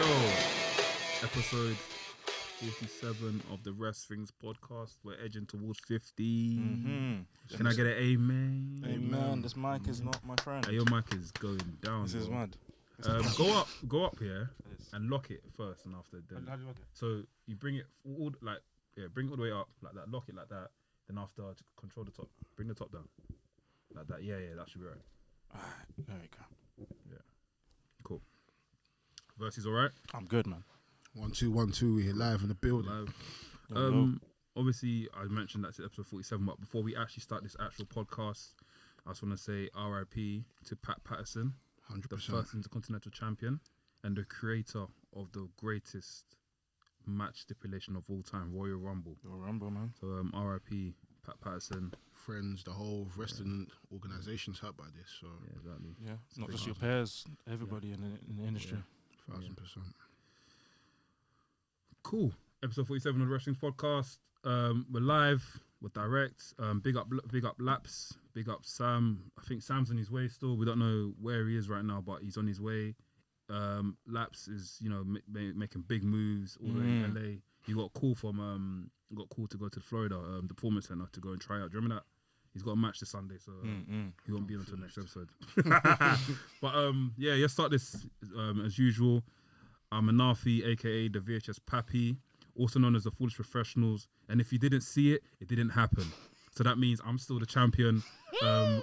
Episode 47 of the Wrestlings podcast. We're edging towards 50. Mm-hmm. Can I get an amen? Amen. This mic is not my friend. Hey, your mic is going down. This is mad. Go up here and lock it first, and after then. How do you lock it? So you bring it all bring it all the way up like that. Lock it like that. Then after, control the top. Bring the top down like that. Yeah, that should be right. Alright, there we go. Yeah, cool. Versus all right. I'm good, man. 1 2 1 2. We're live in the building. Live. Obviously, I mentioned that's episode 47, but before we actually start this actual podcast, I just want to say RIP to Pat Patterson, 100%. the first Intercontinental Champion and the creator of the greatest match stipulation of all time, Royal Rumble. Royal Rumble, man. So RIP Pat Patterson. Friends, the whole wrestling organization's hurt by this. So Yeah, exactly. Yeah, not just your peers, everybody in the industry. 1000%. Cool. Episode 47 of the Wrestling's podcast. We're live. We're direct. Big up Laps. Big up Sam. I think Sam's on his way still. We don't know where he is right now, but he's on his way. Laps is, making big moves all the way in LA. He got a call from to go to Florida, the Performance Center, to go and try out. Do you remember that? He's got a match this Sunday, so he won't be on until next episode. But let's start this as usual. I'm Anarfi, aka the VHS Pappy, also known as the Foolish Professionals. And if you didn't see it, it didn't happen. So that means I'm still the champion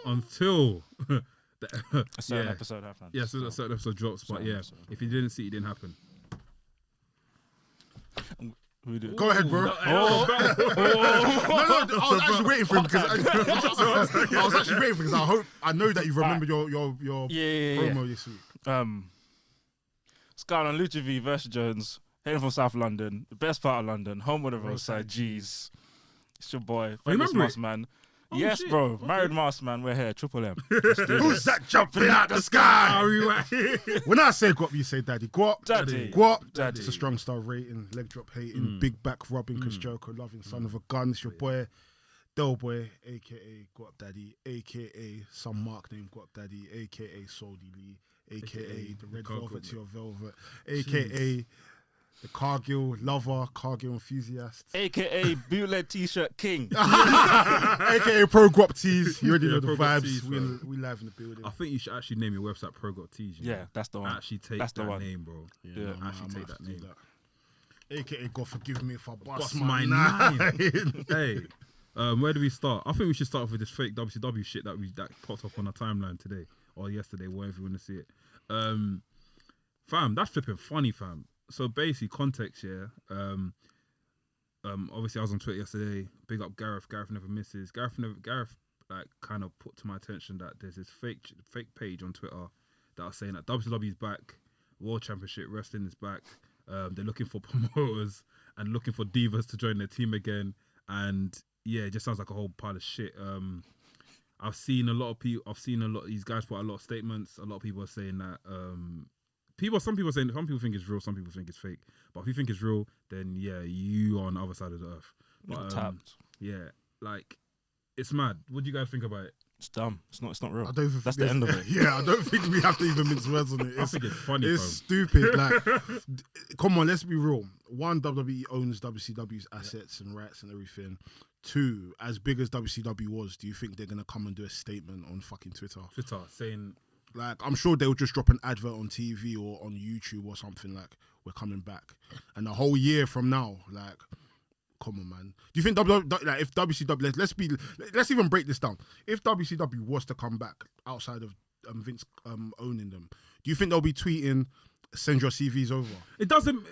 until a certain episode happens. Yeah, so a certain episode drops. But if you didn't see it, it didn't happen. Go ahead, bro. No, I was actually waiting for him because I know that you remember your promo this week. Scar on Lucha V VRSYJNES, hailing from South London, the best part of London, home of the roadside G's. It's your boy, famous Masked Man. Oh, yes, shit. bro. Okay. Married Masked Man. We're here. Triple M. Who's that jumping out the sky? When I say guap, you say daddy. Guap. Daddy. Guap. Daddy. It's a strong star rating, leg drop hating, big back rubbing, Chris Jericho loving, son of a gun. It's your boy, Delboy, a.k.a. Guap Daddy, a.k.a. some mark name Guap Daddy, a.k.a. Soldy Lee, a.k.a. the red velvet to your velvet, a.k.a. the Cargill lover, Cargill enthusiast, AKA bootleg t-shirt king. a.k.a. Pro Guap Tees. You already know the Pro Guap vibes. Tees, We live in the building. I think you should actually name your website Pro Got Tees. Yeah, that's the one. Actually take That's the that one. name, bro. Yeah. Actually take that name. A.k.a. God forgive me if I bust Bust my my nine. Hey, where do we start? I think we should start off with this fake WCW shit that popped up on our timeline today or yesterday, wherever you want to see it. Fam, that's flipping funny, fam. So basically, context, obviously I was on Twitter yesterday. Big up Gareth. Gareth never misses. Gareth like kind of put to my attention that there's this fake page on Twitter that are saying that WCW is back, World Championship Wrestling is back. They're looking for promoters and looking for divas to join their team again. And yeah, it just sounds like a whole pile of shit. I've seen a lot of these guys put a lot of statements. A lot of people are saying that some people think it's real, some people think it's fake. But if you think it's real, then yeah, you are on the other side of the earth. But yeah, like it's mad. What do you guys think about it? It's dumb. It's not real. I don't think That's the end of it. Yeah, I don't think we have to even mince words on it. I think it's funny. It's stupid. Like, come on, let's be real. One, WWE owns WCW's assets and rights and everything. Two, as big as WCW was, do you think they're gonna come and do a statement on fucking Twitter saying, like, I'm sure they'll just drop an advert on TV or on YouTube or something like, we're coming back, and a whole year from now, like, come on, man. Do you think like if WCW, let's even break this down. If WCW was to come back outside of Vince owning them, do you think they'll be tweeting, send your CVs over? it doesn't.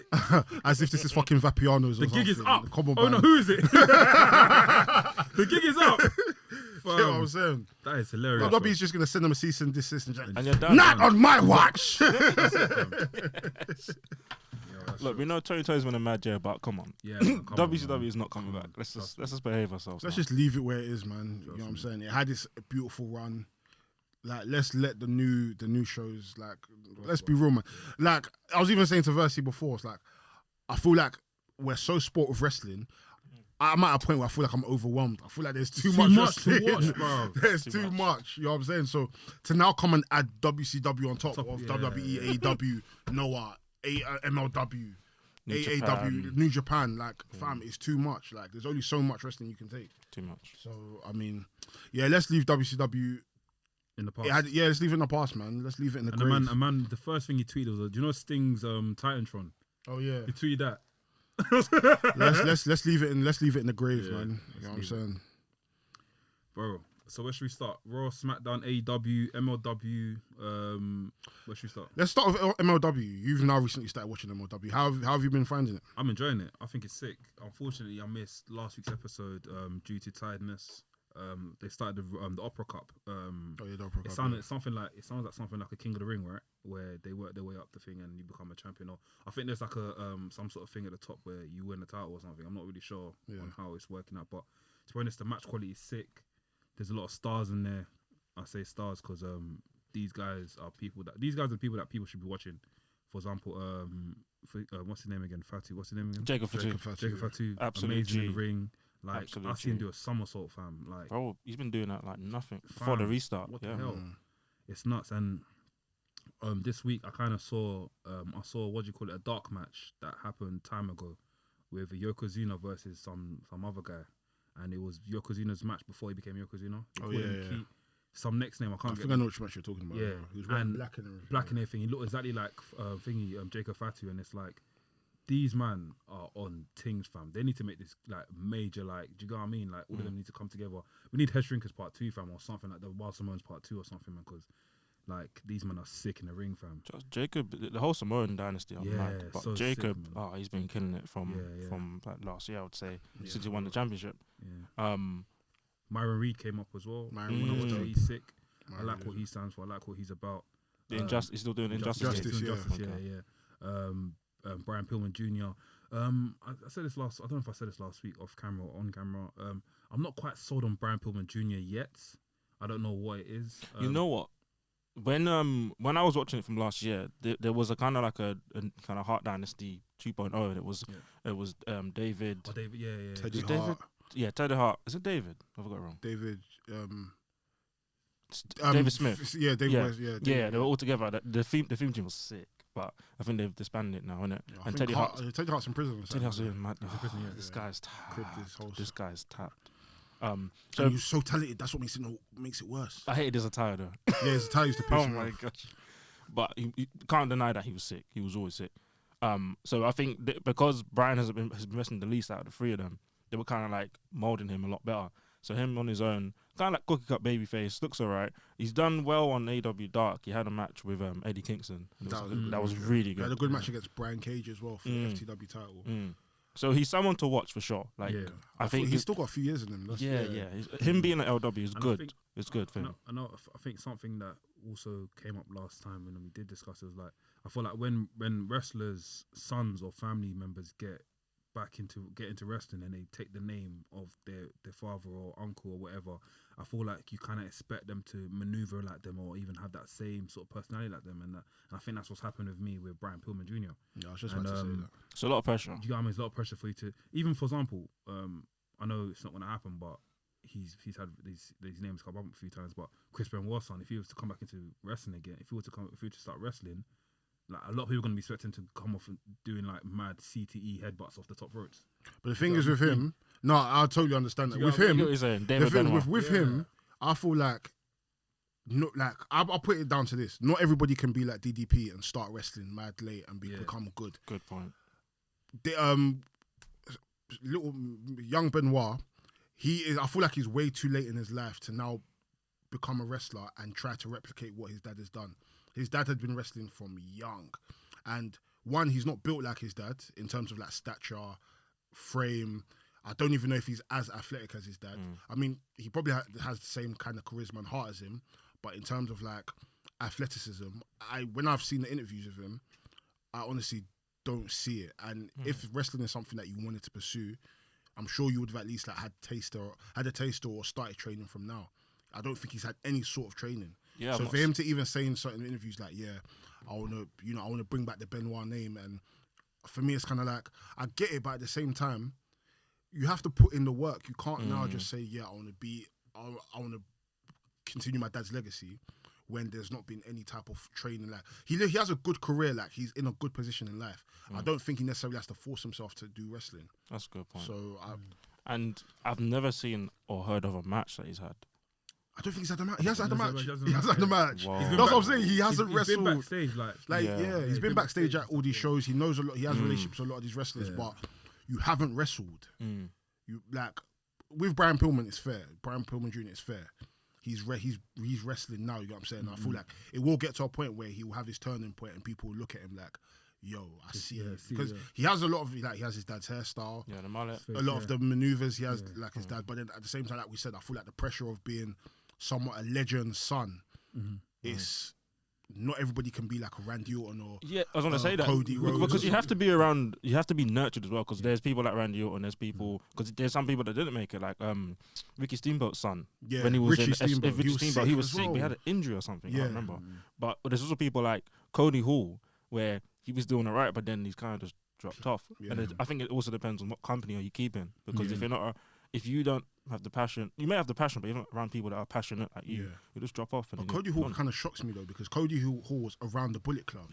As if this is fucking Vapiano's or The gig is something. up. Come on, Oh man. no, who is it? The gig is up. You know what I'm saying? That is hilarious. WWE's just going to send them a cease and desist and And you're done. not on my watch! Look, we know Tony Tony's been a mad year, but come on. Yeah, WCW is not coming back. Let's just behave ourselves. Let's now. just leave it where it is, man. You know what I'm saying? It had this beautiful run. Like, let's let the new shows, like, let's be real, man. Like, I was even saying to Versi before, it's like, I feel like we're so sport with wrestling. I'm at a point where I feel like I'm overwhelmed. I feel like there's too much to watch, bro. There's too much. You know what I'm saying? So to now come and add WCW on top of WWE, AEW, you know what? MLW, New AAW, Japan. New Japan. Like, fam, it's too much. Like, there's only so much wrestling you can take. Too much. So, I mean, yeah, let's leave WCW. In the past. Let's leave it in the past, man. Let's leave it in the And grave. a man, the first thing he tweeted was, do you know Sting's Titantron? Oh yeah. He tweeted that. let's leave it in the grave, Yeah, man. You know what I'm saying? Bro, so where should we start? Raw, SmackDown, AEW, MLW. Where should we start? Let's start with MLW. You've now recently started watching MLW. How have you been finding it? I'm enjoying it. I think it's sick. Unfortunately, I missed last week's episode due to tiredness. They started the Opera Cup. It sounds like something like a King of the Ring, right? Where they work their way up the thing and you become a champion. Or I think there's like a some sort of thing at the top where you win the title or something. I'm not really sure on how it's working out, but to be honest, the match quality is sick. There's a lot of stars in there. I say stars because these guys are people that people should be watching. For example, what's his name again? Fatu. What's his name again? Jacob Fatu. Jacob Fatu. Absolute Amazing in G. the ring. Like Absolute I seen him G. do a somersault, fam. Like Bro, he's been doing that like nothing before the restart. What yeah. the hell? It's nuts. And this week I kind of saw what do you call it, a dark match that happened time ago with Yokozuna versus some other guy, and it was Yokozuna's match before he became Yokozuna. Some next name I can't. I think I know which match you're talking about. Yeah, he was wearing black and everything. Black and everything. He looked exactly like Jacob Fatu, and it's like these man are on things, fam. They need to make this like major, like, do you know what I mean? Like all of them need to come together. We need Head Shrinkers Part 2, fam, or something like the Wild Samoans Part 2 or something, man, because like these men are sick in the ring, fam. Just Jacob, the whole Samoan dynasty, I'm mad. But so Jacob, sick, he's been killing it from like last year, I would say, since he won the championship. Yeah. Myron Reed came up as well. He's sick. I like what he stands for. I like what he's about. He's still doing Injustice. Brian Pillman Jr. I said this last. I don't know if I said this last week off camera or on camera. I'm not quite sold on Brian Pillman Jr. yet. I don't know what it is. You know what? When I was watching it from last year, there was a kind of like a kind of Hart Dynasty 2.0. And it was David. Oh, David, yeah. Teddy Hart. David? Yeah, Teddy Hart. Is it David? I got it wrong. David. David Smith. Yeah, David West. Yeah, David. They were all together. The theme team was sick, but I think they've disbanded it now, innit? Yeah, and Teddy Hart's in prison. Teddy Hart's in mad. This guy's tapped. So and you're so talented. That's what makes it worse. I hated his attire though. Yeah, his attire used to piss Oh me my off. gosh! But you can't deny that he was sick. He was always sick. So I think because Brian has been wrestling the least out of the three of them, they were kind of like molding him a lot better. So him on his own, kind of like cookie cut babyface, looks alright. He's done well on AW Dark. He had a match with Eddie Kingston. That was really good. He had a good match against Brian Cage as well for the FTW title. So he's someone to watch for sure. Like I think he's still got a few years in him. Him being at LW is good. It's good for him. I think something that also came up last time when we did discuss it was like, I feel like when wrestlers' sons or family members get into wrestling and they take the name of their father or uncle or whatever, I feel like you kind of expect them to maneuver like them or even have that same sort of personality like them, and I think that's what's happened with me with Brian Pillman Jr. Yeah, I was just about to say that. It's a lot of pressure. You know what I mean? It's a lot of pressure for you to, even for example, I know it's not going to happen, but he's had these names come up a few times. But Chris Benoit's son, if he was to come back into wrestling again, if he were to start wrestling, like a lot of people are going to be expecting to come off and doing like mad CTE headbutts off the top ropes. But the thing is with him, no, I totally understand that. With him, with him, I feel like, I'll put it down to this: not everybody can be like DDP and start wrestling mad late and become good. Good point. Little young Benoit, I feel like he's way too late in his life to now become a wrestler and try to replicate what his dad has done. His dad had been wrestling from young, and one, he's not built like his dad in terms of like stature, frame. I don't even know if he's as athletic as his dad. I mean, he probably has the same kind of charisma and heart as him, but in terms of like athleticism, when I've seen the interviews of him, I honestly don't see it. And if wrestling is something that you wanted to pursue, I'm sure you would have at least like had a taster or started training from now. I don't think he's had any sort of training. Yeah, so for him to even say in certain interviews like, I want to bring back the Benoit name, and for me it's kind of like, I get it, but at the same time, you have to put in the work. You can't now just say, I want to continue my dad's legacy when there's not been any type of training. Like he has a good career, like he's in a good position in life. I don't think he necessarily has to force himself to do wrestling. That's a good point. So and I've never seen or heard of a match that he's had. I don't think he's had a match. He has had a match. He He has had a match. Wow. That's what I'm saying. He hasn't He's wrestled. been backstage, He's been backstage at all these shows. He knows a lot. He has relationships with a lot of these wrestlers, Yeah. but you haven't wrestled. Mm. You like with Brian Pillman, it's fair. Brian Pillman Jr. It's fair. He's wrestling now. You know what I'm saying? I feel like it will get to a point where he will have his turning point, and people will look at him like, "Yo, I see it," because he has a lot of he has his dad's hairstyle. Yeah, the mullet. A lot of the maneuvers he has like his dad, but then at the same time, like we said, I feel like the pressure of being somewhat a legend's son. It's not everybody can be like a Randy Orton or I was gonna say that Cody Rhodes. because you have to be around. You have to be nurtured as well. Because there's people like Randy Orton. There's people because there's some people that didn't make it, like Ricky Steamboat's son. Yeah, when he was Richie in Steamboat. Ricky Steamboat, he was as sick. well. He had an injury or something. I Yeah. can't remember. But there's also people like Cody Hall, where he was doing alright, but then he's kind of just dropped off. Yeah. And I think it also depends on what company are you keeping. Because if you're not, if you don't have the passion, you may have the passion, but you're not around people that are passionate like you. You just drop off. And But Cody Hall kind of shocks me though, because Cody Hall was around the Bullet Club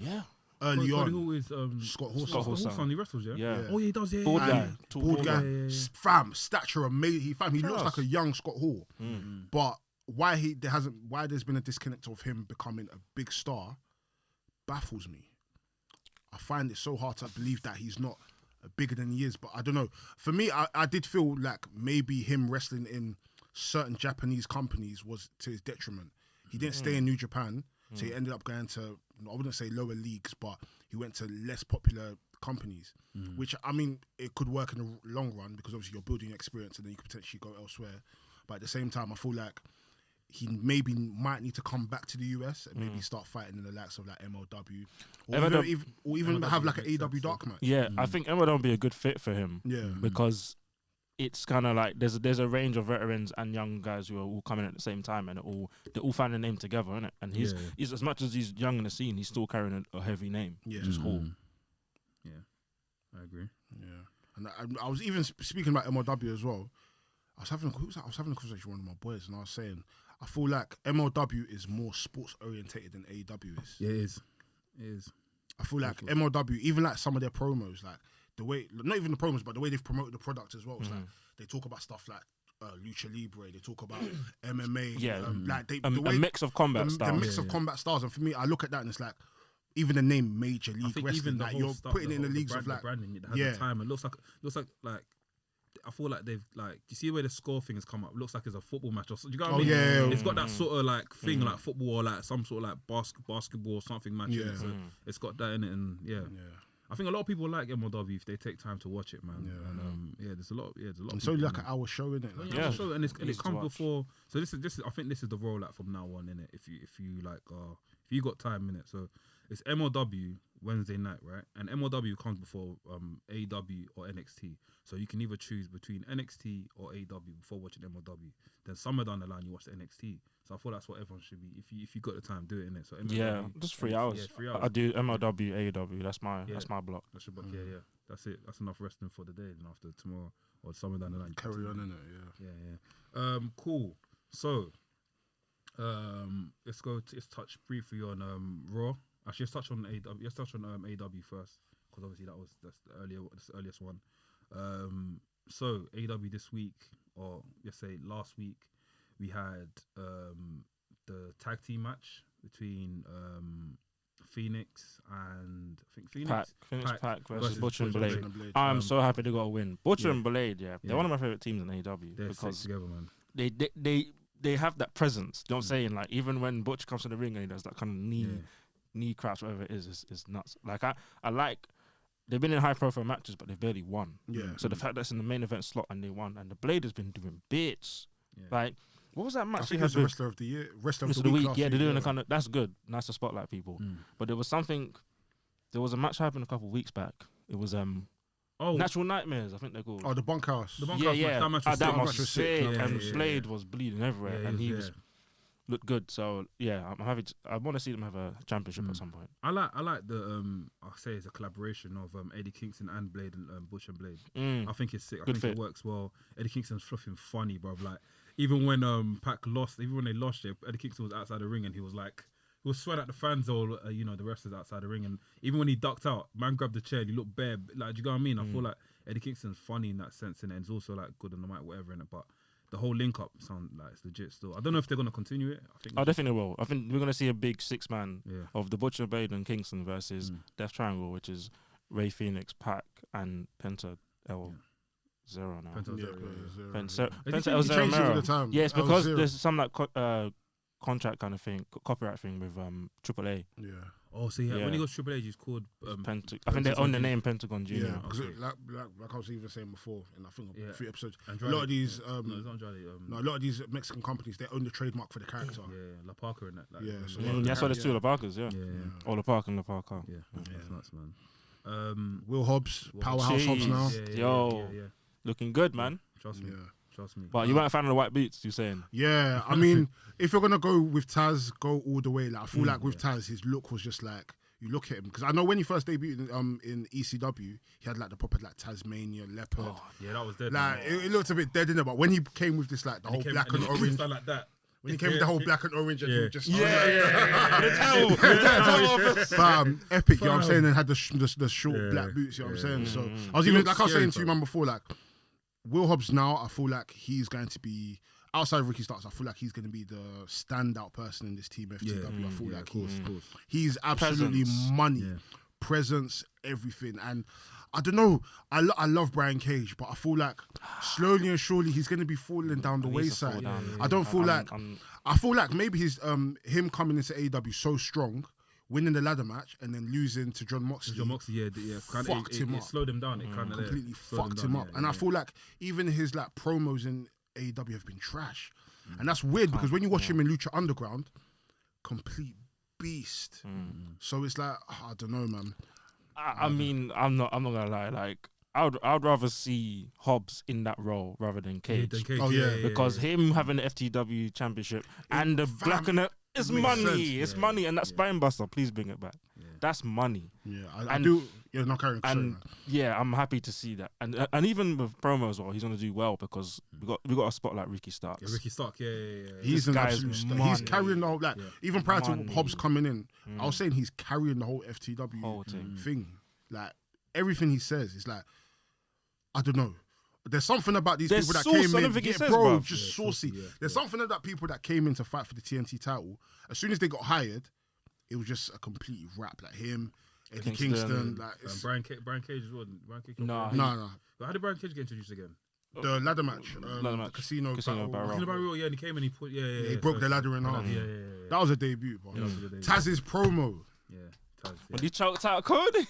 early Cody on. Hall is Scott Hall's Scott Hall's Hall's son. He wrestles, yeah. Yeah. Oh yeah, he does. Yeah, Bald yeah, guy. yeah. Tall Bald guy, yeah. fam, stature amazing. He looks Trust. like a young Scott Hall. Mm. But why there's been a disconnect of him becoming a big star baffles me. I find it so hard to believe that he's not bigger than he is. But I don't know. For me, I did feel like maybe him wrestling in certain Japanese companies was to his detriment. He didn't stay in New Japan, so he ended up going to, I wouldn't say lower leagues, but he went to less popular companies, which, I mean, it could work in the long run because obviously you're building experience and then you could potentially go elsewhere. But at the same time, I feel like he might need to come back to the US and maybe start fighting in the likes of like MLW or even MLW have like an makes AW sense, dark match. Yeah, I think MLW would be a good fit for him. Yeah. Because it's kind of like there's a range of veterans and young guys who are all coming at the same time, and they all find a name together, innit? And he's as much as he's young in the scene, he's still carrying a heavy name, Yeah. which is cool. Yeah, I agree. Yeah. And I was even speaking about MLW as well. I was having a conversation with one of my boys, and I was saying, I feel like MLW is more sports orientated than AEW is. Yeah, it is. It is. I feel like MLW, even like some of their promos, like the way, not even the promos, but the way they've promoted the product as well. It's like they talk about stuff like Lucha Libre, they talk about MMA. Yeah, like a mix of combat styles. A mix of combat styles. And for me, I look at that and it's like, even the name Major I League think Wrestling, even the like whole you're stuff, putting it in the whole- leagues brand, of like, the branding, it has a time. It looks like I feel like they've like. Do you see where the score thing has come up? It looks like it's a football match or something. Do you know what I mean? yeah. It's got that sort of like thing, like football or like some sort of like basketball or something match. Yeah. In it. So it's got that in it, and I think a lot of people like MLW if they take time to watch it, man. Yeah. And there's a lot. There's a lot. it's of only people, like an hour show, isn't it? Like, yeah, show, and Easy it to comes watch. before. So this is. I think this is the rollout from now on, innit? If you like, if you got time in it, so it's MLW Wednesday night, right? And MLW comes before AEW or NXT. So you can either choose between NXT or AEW before watching MLW. Then somewhere down the line you watch the NXT. So I thought that's what everyone should be. If you got the time, do it in it. So MLW, Just 3 hours. Yeah, 3 hours. I do MLW, AEW. That's my block. That's your block. Yeah. That's it. That's enough wrestling for the day. And after tomorrow or somewhere down the line, you carry continue. on, innit? Yeah. Cool. So, let's touch briefly on Raw. Actually, let's touch on AEW. Let's touch on AEW first, because obviously that's the earliest one. So AEW this week, or let's say last week, we had the tag team match between Phoenix and I think Phoenix Pac versus Butcher and Blade. and Blade. I'm so happy they got a win. Butcher and Blade, they're one of my favorite teams in AEW They're because sick together, man. they have that presence. You know what I'm saying? Like even when Butcher comes to the ring and he does that kind of knee crash, whatever it is nuts. Like I like. They've been in high profile matches, but they've barely won. Yeah. So the fact that it's in the main event slot and they won, and the Blade has been doing bits. Yeah. Like, what was that I match? think it was the wrestler of the year, wrestler Rest of of the week. Yeah, they're doing a a kind of. That's good. Nice to spotlight people. But there was a match happened a couple of weeks back. It was Natural Nightmares, I think they're called. Oh, the bunkhouse. The bunkhouse match. That match was that sick. match was sick. Yeah, And yeah, Blade was bleeding everywhere, Yeah, and he was. looked good. So yeah, I'm happy. I want to see them have a championship at some point. I like the say it's a collaboration of Eddie Kingston and Blade and Bush and Blade. Mm. I think it's sick. I Good think fit. it works well. Eddie Kingston's fluffing funny, bro. Like even when Pac lost, even when they lost, Eddie Kingston was outside the ring and he was like. He was swearing at the fans or the wrestlers outside the ring, and even when he ducked out, man grabbed the chair and he looked bare. Like, do you know what I mean? I feel like Eddie Kingston's funny in that sense, and it's also like good on the mic, whatever in it. But the whole link up sound like it's legit still. I don't know if they're gonna continue it. I think. I definitely will. I think we're gonna see a big 6-man Yeah. of the Butcher, Blade, and Kingston versus Death Triangle, which is Ray Phoenix, Pac, and Penta L0 now. Penta Yeah, Zero, Penta He changed it all L0. the time. Yeah, it's because L0. there's some like contract kind of thing, copyright thing with AAA. Yeah. Oh, so yeah, Yeah. when he goes Triple H, he's called I think they own the name Pentagon Jr. Yeah, because Okay. like I was even saying before, and I think Yeah. a few episodes, Andrade. a lot of these, No, it's not Andrade. no, a lot of these Mexican companies, they own the trademark for the character. Yeah, La Parker and that. Like, Yeah, yeah, so Yeah, that's why there's two of the Parkers, yeah. yeah. Or the Park and the Parker. Yeah, that's Yeah. nuts, man. Will Hobbs, Well, Powerhouse Hobbs now. Yo. yeah. Looking good, man. Trust me, Yeah. trust me. But you weren't a fan of the white boots, you're saying? Yeah, I mean, if you're gonna go with Taz, go all the way. Like I feel like with yeah. Taz, his look was just like you look at him because I know when he first debuted in ECW, he had like the proper like Tasmania leopard. Yeah, that was dead. Like man. it looked a bit dead in it, but when he came with this like the And he whole came- black and and he orange, started like that. when he came with the whole black and orange, and he Yeah. just The towel. Fam, epic, you know what I'm Fam. saying? And had the short Yeah. black boots, you know what I'm saying? So Mm. I was He even looks like I was scary, saying to you, fam. man, before, like Will Hobbs now, I feel like he's going to be outside of Ricky Starks. I feel like he's going to be the standout person in this team FTW. I feel like of course. he's absolutely Presence. money, Yeah. presence, everything, and. I don't know. I love Brian Cage, but I feel like slowly and surely he's going to be falling down the He needs to fall wayside. down. I don't feel like I'm- I feel like maybe his him coming into AEW so strong, winning the ladder match and then losing to John Moxley. John Moxley, yeah, kind Fucked of him it up. slowed him down. It kind of completely fucked him up. And I feel like even his like promos in AEW have been trash. And that's weird because when you watch him in Lucha Underground, complete beast. So it's like I don't know, man. I mean, I'm not gonna lie. Like, I'd rather see Hobbs in that role rather than Cage. Oh, yeah. Because him having the FTW championship and the black and the it's makes money. sense. It's money, and that spine buster. Please bring it back. That's money. Yeah, I And- do. Yeah, not carrying. And yeah, I'm happy to see that. And even with promo as well, he's gonna do well because we got a spot like Ricky Starks. Yeah, Ricky Stark, yeah. He's This an guy's absolute star. money. He's carrying the whole like even prior to Money. Hobbs coming in, I was saying he's carrying the whole FTW Whole thing. thing. Like everything he says is like I don't know. There's something about these There's people that sauce came on in, everything he says, bro, bruv. just Yeah, saucy. saucy, yeah, There's yeah. something about people that came in to fight for the TNT title. As soon as they got hired, it was just a complete rap. Like him, Eddie Kingston, like it's, Brian Cage as well. Brian Cage. Nah, no. But how did Brian Cage get introduced again? The ladder match, Ladder match. Casino Casino battle. Battle. Casino Barrel, yeah, and he came and he put, yeah. He broke the ladder in half. Yeah. That was a debut, bro. Yeah, that was a good Taz's promo Yeah, Taz, When yeah. he choked out Cody.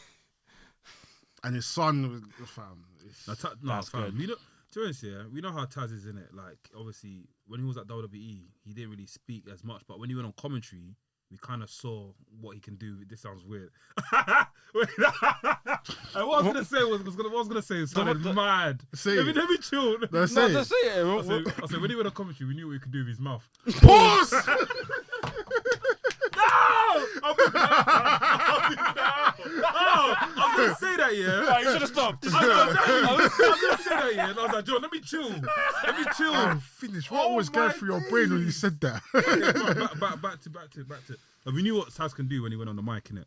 and his son was fam. That's fam. good. We know, to be honest, yeah, we know how Taz is in it. Like, obviously, when he was at WWE, he didn't really speak as much. But when he went on commentary, we kind of saw what he can do. This sounds weird. And what I was gonna say was sounded mad. Say Let it. me chill. Let's No, say just say it. I said when he went on commentary, we knew what he could do with his mouth. pause. I'll be I was gonna say that, yeah. Oh, you should have stopped. I was gonna say that, yeah. And I was like, John, let me chill. I'm finished. What was going my through your brain when you said that? Back to. And we knew what Taz can do when he went on the mic, innit?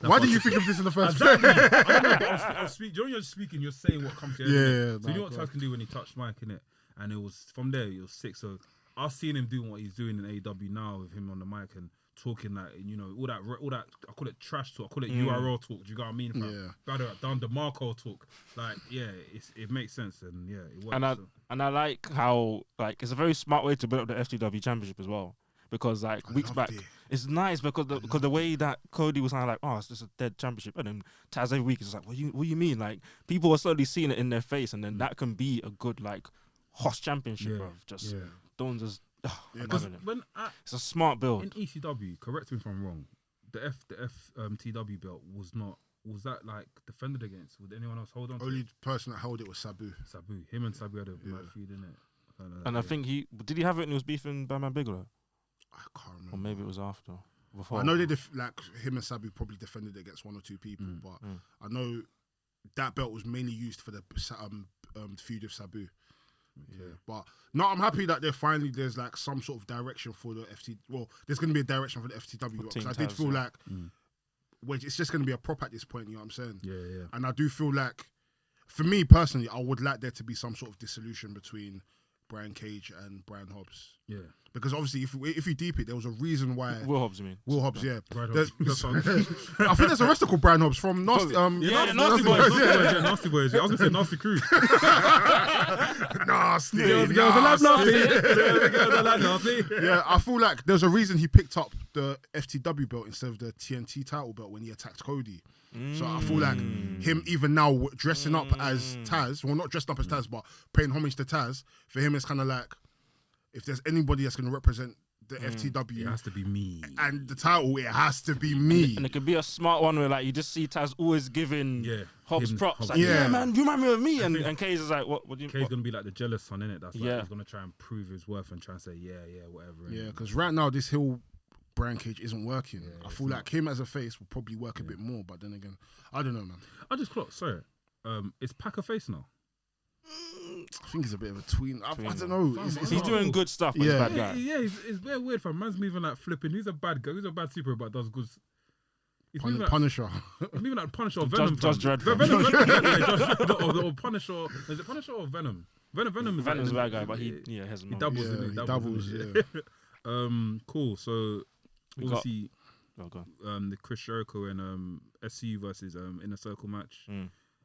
Why did you think of this in the first Exactly. place? I don't know. I was speaking. When you're speaking, you're saying what comes to your head. Yeah, innit? So you know nah, what go Taz can do when he touched mic, innit? And it was from there. It was sick. So I've seen him doing what he's doing in AEW now with him on the mic and talking like all that. I call it trash talk. I call it URL talk. Do you know what I mean? Yeah. Better down the Marco talk. Like it makes sense and yeah, it works. And I like how like it's a very smart way to build up the FTW championship as well. Because like weeks loved back, it. it's nice because the way that Cody was kind of like, oh, it's just a dead championship, and then Taz every week is like, what you mean? Like people are slowly seeing it in their face, and then that can be a good like horse championship, bro. Just don't just. Because when it's a smart build. in ECW, correct me if I'm wrong, the FTW belt was that like defended against? Would anyone else hold on to Only it? person that held it was Sabu. Sabu. Him and Sabu had a mad feud, innit? And I think did he have it and he was beefing Batman Bigelow? I can't remember. Or maybe it was after. Before. I know they like him and Sabu probably defended it against 1 or 2 people, but I know that belt was mainly used for the feud with Sabu. Yeah, but no, I'm happy that there's like some sort of direction for the FT. Well, there's going to be a direction for the FTW because I did feel like, it's just going to be a prop at this point. You know what I'm saying? Yeah. And I do feel like, for me personally, I would like there to be some sort of dissolution between Brian Cage and Brian Hobbs. Yeah. Because obviously, if you deep it, there was a reason why. Will Hobbs, you mean? Will Hobbs, yeah. Brian Hobbs. I think there's a wrestler called Brian Hobbs from Nasty. Nasty Boys. Yeah, Nasty Boys. Yeah, I was gonna say Nasty Crew. Nasty. Girls are nasty. Yeah, I feel like there's a reason he picked up the FTW belt instead of the TNT title belt when he attacked Cody. So I feel like him even now dressing up as Taz, well, not dressed up as Taz, but paying homage to Taz, for him it's kind of like, if there's anybody that's going to represent the FTW, it has to be me. And the title, it has to be me. And it could be a smart one where like you just see Taz always giving Hobbs props. Hobbs. Like, yeah, man, you remind me of me. And Cage is like, what do you? Cage's gonna be like the jealous son, innit? That's like Yeah. he's gonna try and prove his worth and try and say, whatever. Yeah, because right now this heel Brian Cage isn't working. I feel like him as a face will probably work a bit more, but then again, I don't know, man. I just clocked. Sorry, is Pac a face now? I think he's a bit of a tween. I don't know. He's doing good stuff, but he's a bad guy. Yeah, it's very weird. Fam, man's moving like flipping. He's a bad guy. He's a bad superhero, but does good. He's moving like Punisher. He's moving like Punisher or Venom. Judge Dredd. Venom, or Punisher. Is it Punisher or Venom? Venom's a bad guy, but he has he doubles. He doubles. Cool. So We obviously, go. The Chris Jericho and SCU versus Inner Circle match.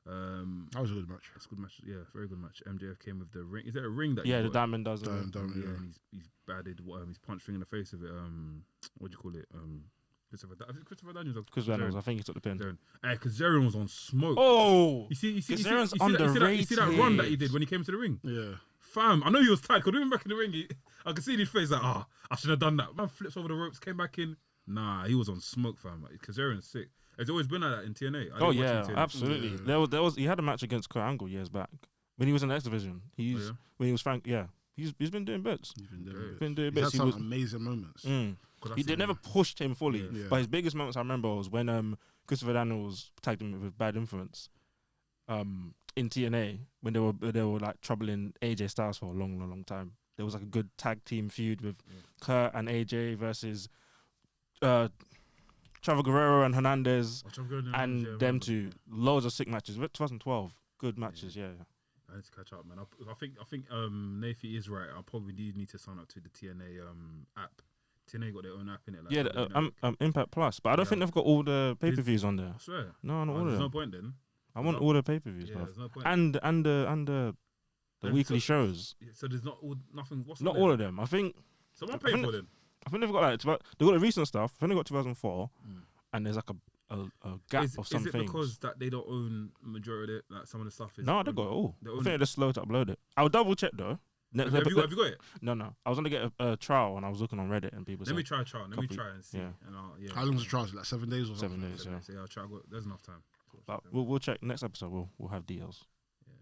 That was a good match. That's a good match. Yeah, very good match. MJF came with the ring. Is there a ring that? Yeah, the diamond does. Diamond, yeah, and he's batted. He's punched thing in the face of it. What do you call it? Christopher Daniels. I think he took the pin. Because Zarian was on smoke. Oh, you see that run that he did when he came to the ring. Yeah, fam. I know he was tired. Cause even back in the ring, I could see in his face like, I should have done that. Man flips over the ropes, came back in. Nah, he was on smoke, fam. Because Zarian's sick. It's always been like that in TNA. Oh yeah, absolutely. Yeah. There was he had a match against Kurt Angle years back when he was in the X Division. When he was Frank. Yeah, he's been doing bits. He's been doing bits. He had some amazing moments. They never pushed him fully, but his biggest moments I remember was when Christopher Daniels tagged him with Bad Influence in TNA when they were like troubling AJ Styles for a long time. There was like a good tag team feud with Kurt and AJ versus Trevor Guerrero and Hernandez and them two. Loads of sick matches. 2012, good matches. Yeah. I need to catch up, man. I think Nafi is right. I probably need to sign up to the TNA app. TNA got their own app in it. Like, Impact Plus, but I don't think they've got all the pay-per-views on there. I swear. No, not all of them. There's no point then. I want all the pay-per-views, bro. There's no point. And the weekly shows. So there's nothing. What's not all of them. I think. Someone paid for them. I think they've got they've got the recent stuff. I think they got 2004, and there's like a gap of some things. Is it because that they don't own the majority of it? Like some of the stuff is. No, they got it all. I think they're just slow to upload it. I'll double check though. Have you got it? No. I was gonna get a trial, and I was looking on Reddit, and people. Let me try a trial. Let me try and see. Yeah. And How long is the trial? Like 7 days or something? 7 days. Yeah. So I'll try. There's enough time. But we'll check next episode. We'll have deals. Yeah.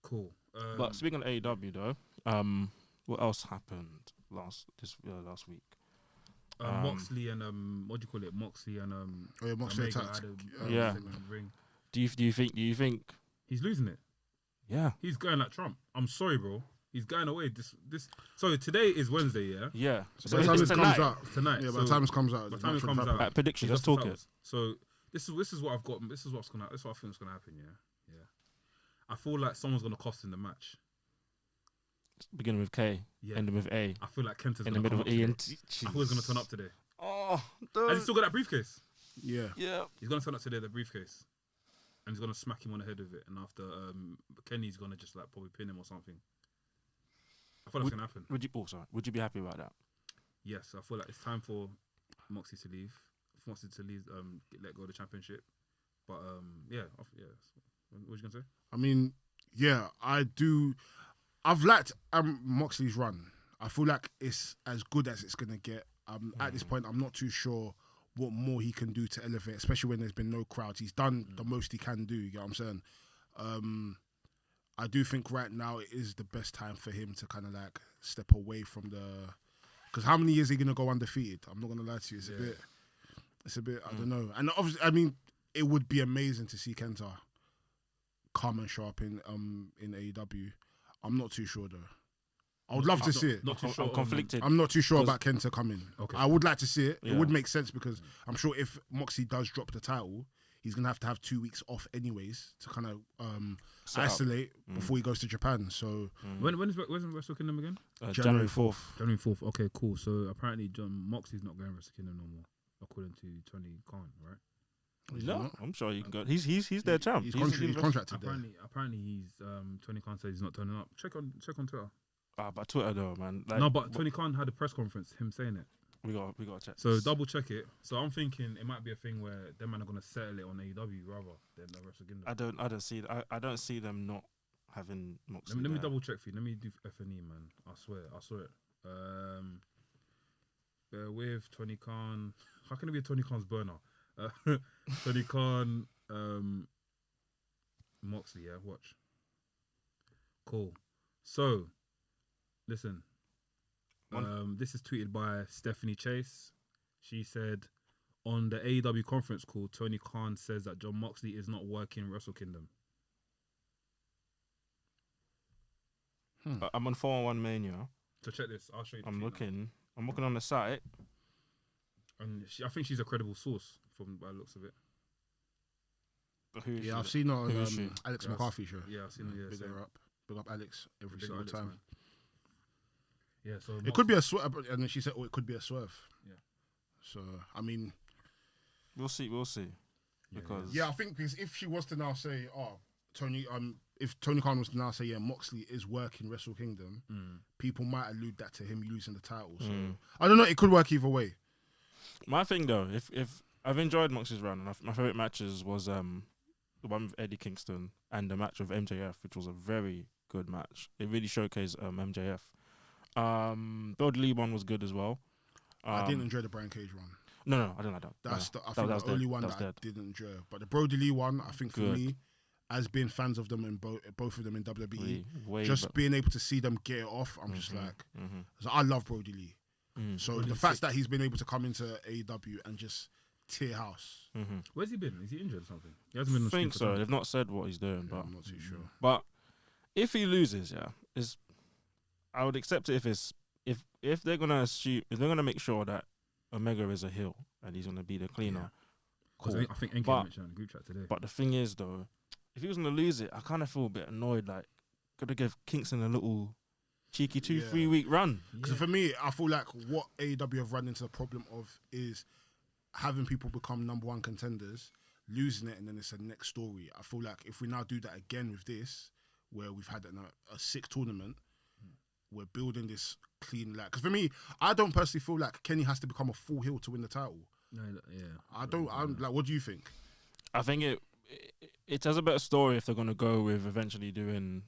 Cool. But speaking of AEW though, what else happened last week? Moxley and what do you call it? Moxley and Moxley Omega attacked. Yeah. Ring. Do you think he's losing it? Yeah. He's going like Trump. I'm sorry, bro. He's going away. This. So today is Wednesday, yeah. Yeah. So by the time it comes out tonight. Yeah, by the time it comes out. By the time it comes out. Predictions. Let's talk it. So this is what I've got. This is what I think is gonna happen. Yeah. I feel like someone's gonna cost in the match. Beginning with K, ending with A. I feel like Kenta's in the middle of E and T. I feel he's gonna turn up today. Oh, has he still got that briefcase? Yeah. He's gonna turn up today, the briefcase, and he's gonna smack him on the head with it. And after Kenny's gonna just like probably pin him or something. I feel that's gonna happen. Would you be happy about that? Yes, I feel like it's time for Moxley to leave. Moxley to leave, let go of the championship. But what was you gonna say? I mean, yeah, I do. I've liked Moxley's run. I feel like it's as good as it's gonna get. At this point, I'm not too sure what more he can do to elevate, especially when there's been no crowds. He's done the most he can do. You know what I'm saying? I do think right now it is the best time for him to kind of like step away from Because how many years are you gonna go undefeated? I'm not gonna lie to you. It's a bit. I don't know. And obviously, I mean, it would be amazing to see Kenta come and show up in AEW. I'm not too sure though. I would love to see it. Not too sure. I'm conflicted. I'm not too sure about Kenta coming. Okay. I would like to see it. Yeah. It would make sense because I'm sure if Moxley does drop the title, he's going to have 2 weeks off anyways to kind of isolate before he goes to Japan. So When's Wrestle Kingdom again? January 4th. January 4th. Okay, cool. So apparently Moxley's not going to Wrestle Kingdom no more, according to Tony Khan, right? No, I'm sure he can go. He's their champ. He's contracted there. Apparently he's Tony Khan says he's not turning up. Check on Twitter. But Twitter though, man. Like, No, but Tony Khan had a press conference, him saying it. we got to check. So double check it. So I'm thinking it might be a thing where them man are gonna settle it on AEW rather than the Wrestle Kingdom. I don't see them not having Moxley. Let me double check for you. Let me do FNE, man. I swear. Bear with Tony Khan. How can it be Tony Khan's burner? Tony Khan, Moxley. Yeah, watch. Cool. So, listen. This is tweeted by Stephanie Chase. She said, on the AEW conference call, Tony Khan says that Jon Moxley is not working Wrestle Kingdom. I'm on 4-on-1 Mania. So check this. I'll show you. I'm looking on the site. And I think she's a credible source from by the looks of it. But who is Yeah, she? I've seen her Who is she? on Alex McCarthy show. Yeah, I've seen her. Yeah, Big same. her up. Big up Alex every Big single Alex, time. man. Yeah, so It could be a swerve, and then she said, "Oh, it could be a swerve." Yeah. So I mean, We'll see. Because yeah, I think because if she was to now say, "Oh, Tony," if Tony Khan was to now say, "Yeah, Moxley is working Wrestle Kingdom," people might allude that to him losing the title. So I don't know. It could work either way. my thing though, if I've enjoyed Moxley's run, and my favorite matches was the one with Eddie Kingston and the match with MJF, which was a very good match. It really showcased MJF. Bill Lee one was good as well. I didn't enjoy the Brian Cage one. No, I don't like that. That's No, I think that was the only dead. one That that was I dead. didn't enjoy. But the Brody Lee one, I think for Good. me, as being fans of them in both of them in WWE, Way just better. being able to see them get it off, I'm just like, so I love Brody Lee. So the fact that he's been able to come into AEW and just tear house, Where's he been? Is he injured or something? He hasn't been. I think so. They've not said what he's doing, but I'm not too sure. But if he loses, I would accept it if they're gonna make sure that Omega is a heel and he's gonna be the cleaner. Because Cool. I think NK But- mentioned on the group chat today. But the thing is, though, if he was gonna lose it, I kind of feel a bit annoyed. Like, gotta give Kingston a little cheeky 2-3 week run. Because for me, I feel like what AEW have run into the problem of is having people become number one contenders, losing it, and then it's a next story. I feel like if we now do that again with this, where we've had a sick tournament, we're building this clean, like, because for me, I don't personally feel like Kenny has to become a full heel to win the title. No, yeah. I'm like, what do you think? I think it has a better story if they're gonna go with eventually doing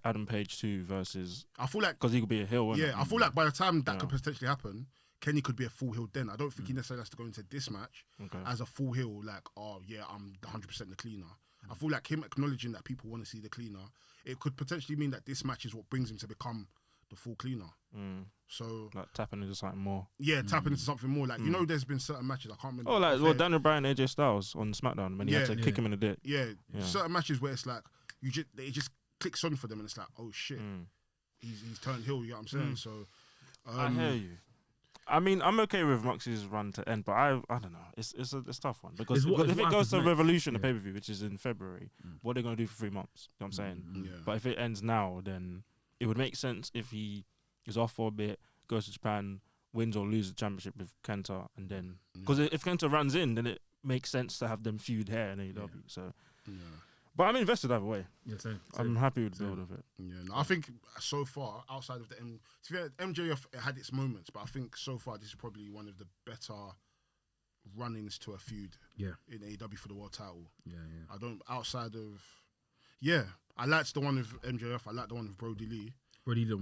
Adam Page 2 versus, I feel like, because he could be a heel. wouldn't yeah, he? I feel like by the time that Yeah. could potentially happen, Kenny could be a full heel then. I don't think he necessarily has to go into this match Okay. as a full heel, like, oh yeah, I'm 100% the cleaner. I feel like him acknowledging that people want to see the cleaner, it could potentially mean that this match is what brings him to become the full cleaner. So Like tapping into something more. yeah, tapping into something more. Like, you know, there's been certain matches, I can't remember. Oh, like off well, air. Daniel Bryan, AJ Styles on SmackDown when he had to Yeah. kick him in the dick. Yeah, Yeah. certain matches where it's like it just clicks on for them, and it's like, oh shit, he's turned heel. You know what I'm saying? So I hear you. I mean, I'm okay with Moxley's run to end, but I don't know. It's a tough one because It's what if it happens goes to next. Revolution, the Yeah. pay per view, which is in February, what are they gonna do for 3 months? You know what I'm saying? Yeah. But if it ends now, then it would make sense if he is off for a bit, goes to Japan, wins or loses the championship with Kenta, and then because if Kenta runs in, then it makes sense to have them feud here in AEW. So, but I'm invested either way. Yeah, same. I'm happy with the build of it. Yeah, no, I think so far, outside of the MJF, it had its moments, but I think so far this is probably one of the better run-ins to a feud in AEW for the world title. Yeah. I don't, outside of, I liked the one with MJF, I liked the one with Brody Lee. Brody Lee.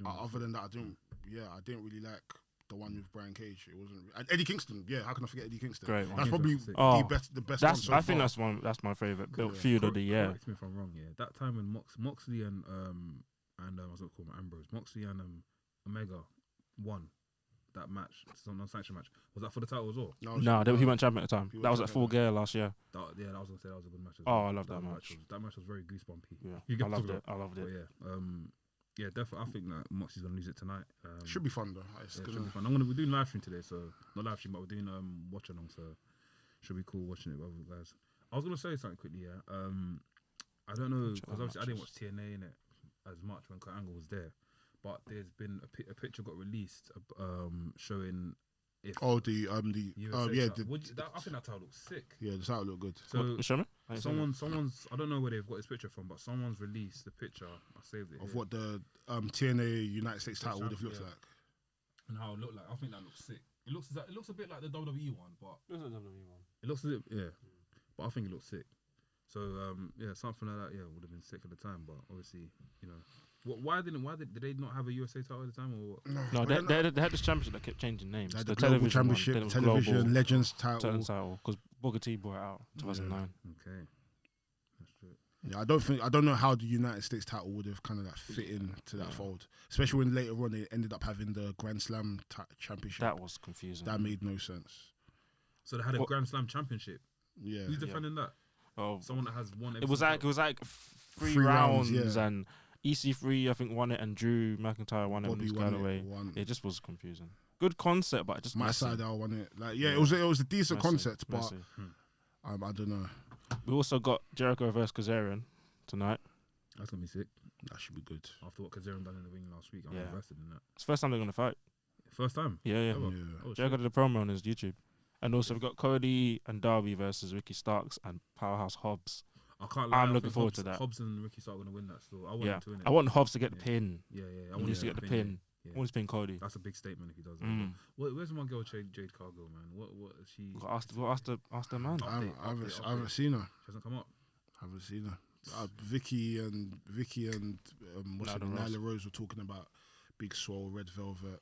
Other than that, I didn't really like the one with Brian Cage. It wasn't, and Eddie Kingston, how can I forget Eddie Kingston? Great one. That's probably Oh, the best one so I think far. that's my favorite feud of the year. Correct me if I'm wrong. Yeah, that time when Moxley and I was gonna call him Ambrose, Moxley and Omega won. that match, some non-sanctioned match. Was that for the title as well? No, he went champion at the time. That was at Full Gear last year. Yeah, I was gonna say that was a good match. As Oh, well. I love that match. That match was very goosebumpy. Yeah, I loved it. But yeah, definitely. I think that Moxley's gonna lose it tonight. Should be fun though. Should be fun. We're doing live stream today, so not live stream, but we're doing watch along. So should be cool watching it with other guys. I was gonna say something quickly. Yeah. I don't know because obviously I didn't watch TNA in it as much when Kurt Angle was there, but there's been a picture got released showing if I think that title looks sick. Yeah, the title looked good. So show me. Someone's I don't know where they've got this picture from, but someone's released the picture. I saved it of what the TNA United States title would have looked like, and how it looked like. I think that looks sick. It looks a bit like the WWE one, but it looks a bit but I think it looks sick. So something like that would have been sick at the time, but obviously why did they not have a USA title at the time or what? No, they had this championship that kept changing names. The Global Championship, one, television global, Legends title, because Booker T brought it out in 2009. Okay, that's true. Yeah, I don't know how the United States title would have kind of like fit into that fold, especially when later on they ended up having the Grand Slam championship. That was confusing. That made no sense. So they had a Grand Slam championship. Yeah, who's defending that? Oh, someone that has won. It was like three rounds and EC3 I think won it and Drew McIntyre won it and was going away. It just was confusing. Good concept, but it just Matt Sydal won it. Like it was a decent concept, but I don't know. We also got Jericho versus Kazarian tonight. That's gonna be sick. That should be good. After what Kazarian done in the ring last week, I'm invested in that. It's the first time they're gonna fight. First time? Yeah. Oh, Jericho did a promo on his YouTube. And also we've got Cody and Darby versus Ricky Starks and Powerhouse Hobbs. I can't lie. I'm looking forward to that. Hobbs and Ricky Stark are going to win that still. I want him to win it. I want Hobbs to get the pin. Yeah. I want him to get the pin. I want to pin Cody. That's a big statement if he does that. Where's my girl Jade Cargill, man? What is she? Ask the man. I haven't seen her. She hasn't come up. Haven't seen her. Vicky and Nyla Rose were talking about Big Swole, Red Velvet.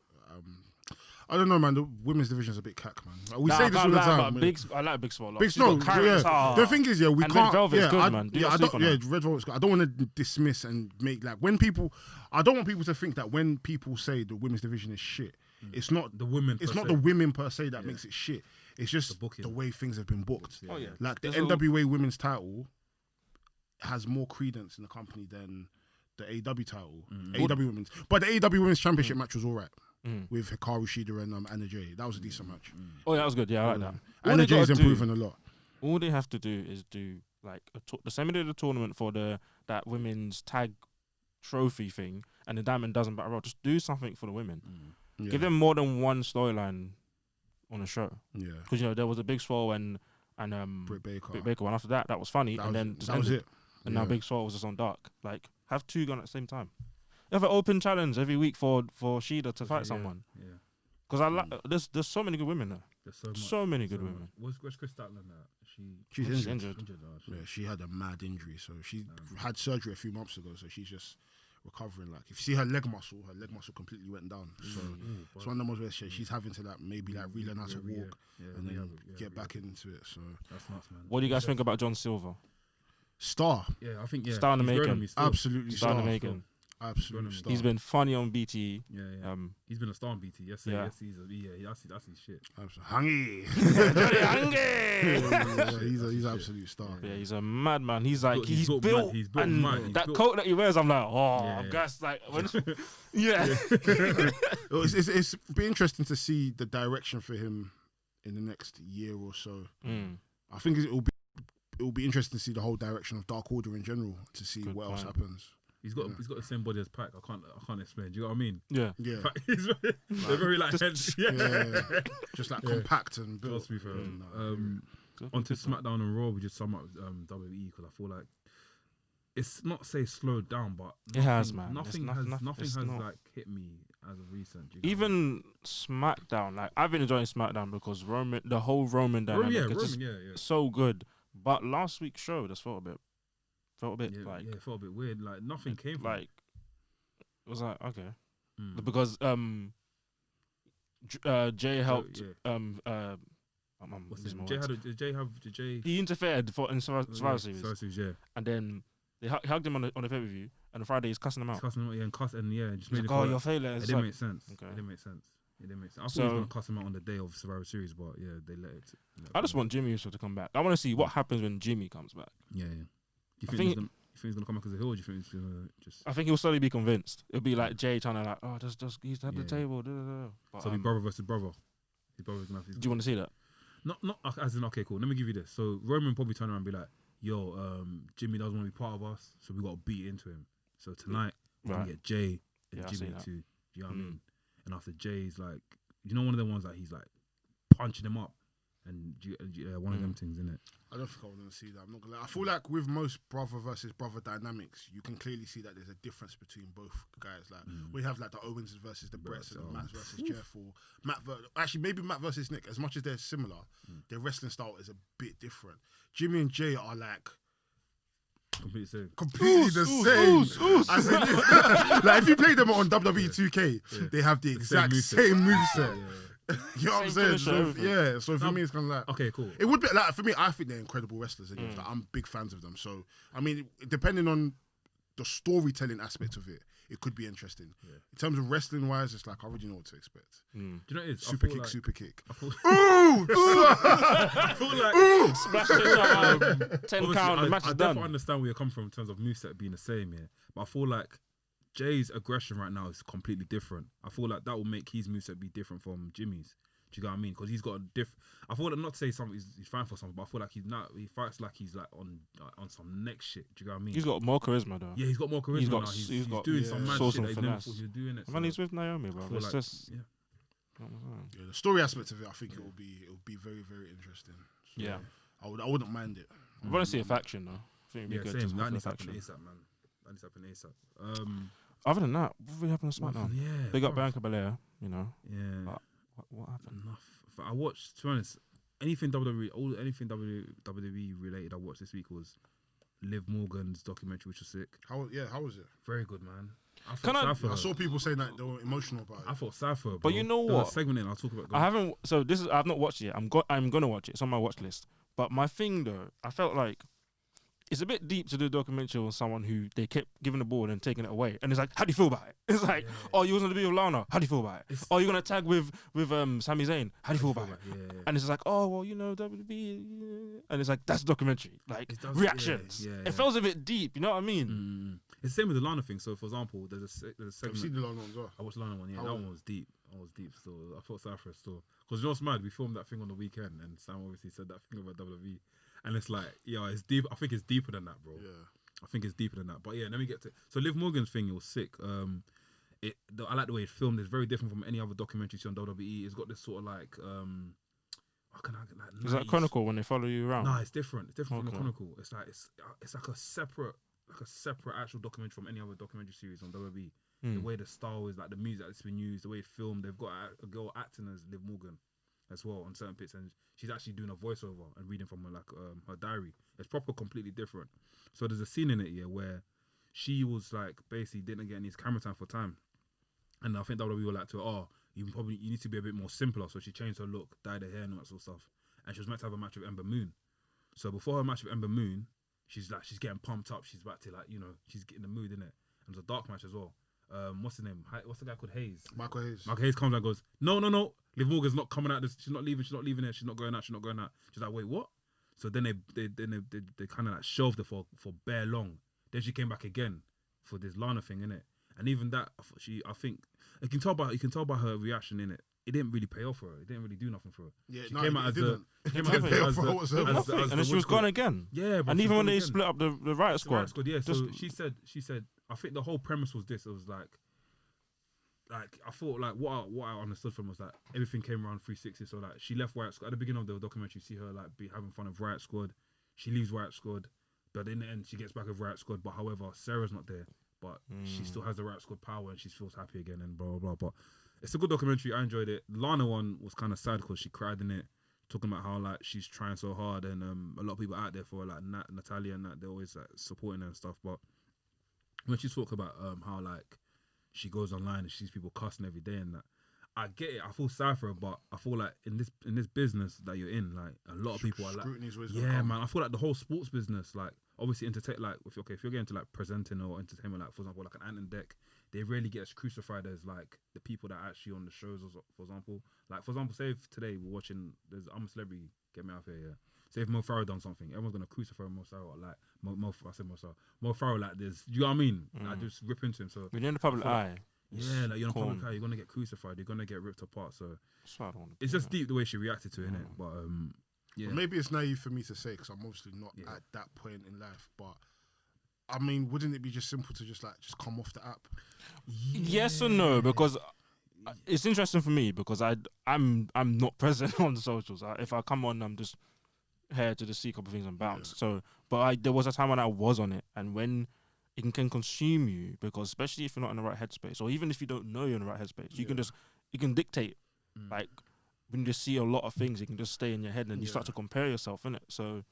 I don't know, man. The women's division's a bit cack, man. We say this all the time. I like Big Swole. Big Swole, the thing is, we can't. Red Velvet's good, man. Red Velvet's good. I don't want to dismiss and make when people. I don't want people to think that when people say the women's division is shit, it's not the women. It's not the women per se that makes it shit. It's just the way things have been booked. Oh yeah. Like the NWA women's title has more credence in the company than the AEW title. AEW women's, but the AEW women's championship match was alright. With Hikaru Shida and Anna Jay. That was a decent match. Oh, yeah, that was good. Yeah, I like that. Anna Jay's improving a lot. All they have to do is do like the same way they did the tournament for that women's tag trophy thing and the Diamond Dozen Battle Royal. Just do something for the women. Give them more than one storyline on the show. Yeah. Because there was a Big Swole and Britt Baker. And after that was funny. That was it. And now Big Swole was just on dark. Like have two going at the same time. You have an open challenge every week for Shida to fight someone. Yeah. Because I like there's so many good women there. There's so many good women. Where's Chris Statlander at? She's injured. Yeah, she had a mad injury. So she had surgery a few months ago. So she's just recovering. Like if you see her leg muscle completely went down. So it's one of the most where she's having to maybe relearn how to walk and then get back into it. So that's nuts, man. What do you guys think about John Silver? Star. Yeah, I think Star in the making. Absolutely star in the making. Absolutely. He's been funny on BT. Yeah. He's been a star on BT. Yes, that's his shit. Hangy. He's an absolute star. Yeah, he's a madman. He's like he's built and that coat that he wears, I'm like, that's like It's be interesting to see the direction for him in the next year or so. I think it will be interesting to see the whole direction of Dark Order in general to see what else happens. He's got the same body as Pac. I can't explain. Do you know what I mean? Yeah. They're very like just like compact and built. Trust me, fam. Onto SmackDown and Raw, we just sum up WWE because I feel like it's not slowed down, but it has, man. Nothing has like hit me as of recent. Even SmackDown, like I've been enjoying SmackDown because the whole Roman dynamic is so good. But last week's show just felt a bit it felt a bit weird. Like nothing came from it. It was like okay, because Jay helped. Jay he interfered in Survivor Series. And then they hugged him on the pay-per-view, and on Friday he's cussing him out. And just made it. Oh, you're failure. It didn't make sense. Okay. It didn't make sense. It didn't make sense. I thought he was gonna cuss him out on the day of Survivor Series, but yeah, they let it. I just want Jimmy Uso to come back. I want to see what happens when Jimmy comes back. Yeah. You think he's gonna come back as a heel? Or do you think he's gonna just? I think he'll slowly be convinced. It'll be like Jay trying to like, oh, just he's at the table. But, so it'll be brother versus brother. His brother's gonna have do you want to see that? Not as in okay, cool. Let me give you this. So Roman probably turn around and be like, yo, Jimmy doesn't want to be part of us, so we got to beat into him. So tonight we're gonna get Jay and Jimmy too. Do you know what I mean? And after Jay's like, you know, one of the ones that he's like punching him up, and one of them things, isn't it? I don't think I want to see that. I'm not gonna lie. I feel like with most brother versus brother dynamics, you can clearly see that there's a difference between both guys. Like we have like the Owens versus the Bretts and the Matt versus Jeff, or actually maybe Matt versus Nick. As much as they're similar, their wrestling style is a bit different. Jimmy and Jay are like completely the same. As in, like if you play them on WWE 2K, they have the exact same moveset. You know what I'm saying? So for me, it's kind of like okay, cool. It would be like for me. I think they're incredible wrestlers. Like, I'm big fans of them. So I mean, depending on the storytelling aspect of it, it could be interesting. Yeah. In terms of wrestling wise, it's like I already know what to expect. Do you know what it is? Super kick. I feel Ooh! Smash it 10 count. The match is done. I understand where you're coming from in terms of moveset being the same, but I feel like Jay's aggression right now is completely different. I feel like that will make his moveset be different from Jimmy's. Do you get what I mean? Because he's got a I feel like not to say something he's fine for something, but I feel like he fights like he's like on some next shit. Do you get what I mean? He's got more charisma though. Yeah, he's got more charisma now. He's doing some mad shit that he never thought he was doing it. Man, he's with Naomi, bro. It's just the story aspect of it, I think it will be very, very interesting. So yeah, I wouldn't mind it. I want to see a faction though. I think it'd be good. That needs to happen ASAP, man. That needs to happen ASAP. Other than that, what really happened on SmackDown? Yeah, they got Bianca Belair, you know. Yeah. But what happened? Enough. I watched, to be honest, anything WWE related I watched this week was Liv Morgan's documentary, which was sick. How was it? Very good, man. I saw people saying that they were emotional about it. I thought Cypher, but you know what? Segment in, I'll talk about. I haven't. So I've not watched it yet. I'm gonna watch it. It's on my watch list. But my thing though, I felt like it's a bit deep to do a documentary on someone who they kept giving the ball and taking it away. And it's like, how do you feel about it? It's like, oh, you wasn't to be with Lana. How do you feel about it? Oh, you're going to tag with Sami Zayn. How do you feel about it? Yeah. And it's like, oh, well, you know, WWE. And it's like, that's a documentary. Like, reactions. It feels a bit deep. You know what I mean? It's the same with the Lana thing. So, for example, there's a segment. I've seen the Lana one as well. I watched the Lana one, that one was deep. I was deep still. I thought Cypher still. Because you know what's mad? We filmed that thing on the weekend and Sam obviously said that thing about WWE. And it's like, it's deep. I think it's deeper than that, bro. Yeah. I think it's deeper than that. But yeah, let me get to. So Liv Morgan's thing, it was sick. I like the way it's filmed. It's very different from any other documentary you see on WWE. It's got this sort of like, is that Chronicle when they follow you around? No, it's different. It's different from the Chronicle. It's like a separate actual documentary from any other documentary series on WWE. The way the style is, like the music that's been used, the way it's filmed. They've got a girl acting as Liv Morgan as well on certain bits, and she's actually doing a voiceover and reading from her diary. It's proper, completely different. So there's a scene in it where she was like basically didn't get any camera time for time, and I think WWE were like to her, you need to be a bit more simpler. So she changed her look, dyed her hair and all that sort of stuff, and she was meant to have a match with Ember Moon. So before her match with Ember Moon, she's getting pumped up. She's about to she's getting the mood in it, and it was a dark match as well. What's the name? What's the guy called Hayes? Michael Hayes comes and goes, no. Liv Morgan's not coming out. She's not leaving it. She's not going out. She's like, wait, what? So then they kind of like shelved her for bare long. Then she came back again for this Lana thing, innit? And even that, I think you can tell by her reaction in it. It didn't really pay off for her. It didn't really do nothing for her. Yeah, she came out as and then she was gone again. Yeah, and even when they split up the Riot Squad. So she said, I think the whole premise was this. It was like I thought like what I understood from was that everything came around 360. So like she left Riot Squad at the beginning of the documentary. You see her like be having fun of Riot Squad. She leaves Riot Squad, but in the end she gets back with Riot Squad. But however, Sarah's not there, but she still has the Riot Squad power and she feels happy again and blah blah blah. But it's a good documentary. I enjoyed it. Lana one was kind of sad because she cried in it, talking about how like she's trying so hard and a lot of people out there for like Natalia and that they're always like supporting her and stuff. But when she talked about how like she goes online and she sees people cussing every day and that, I get it. I feel sad for her, but I feel like in this business that you're in, like a lot of people are like, yeah, man. I feel like the whole sports business, like obviously like if you're getting into like presenting or entertainment, like for example, like an Ant and Deck, they rarely get crucified as like the people that are actually on the shows. Or for example, say if today we're watching, I'm a celebrity, get me out here, yeah. Say if Mo Farah done something, everyone's gonna crucify Mo Farah, like Mo Farah, like this. You know what I mean? Like just rip into him. So when you're in the public eye. Yeah, like you're in a public eye, you're gonna get crucified, you're gonna get ripped apart. So it's just deep the way she reacted to it, innit? But yeah. Well, maybe it's naive for me to say because I'm obviously not at that point in life. But I mean, wouldn't it be just simple to just come off the app? Yes or no? Because it's interesting for me because I'm not present on the socials. If I come on, I'm just here to just see a couple of things and bounce. So, but there was a time when I was on it, and when it can consume you, because especially if you're not in the right headspace, or even if you don't know you're in the right headspace, you can dictate. Like when you just see a lot of things, you can just stay in your head and you start to compare yourself, innit? So,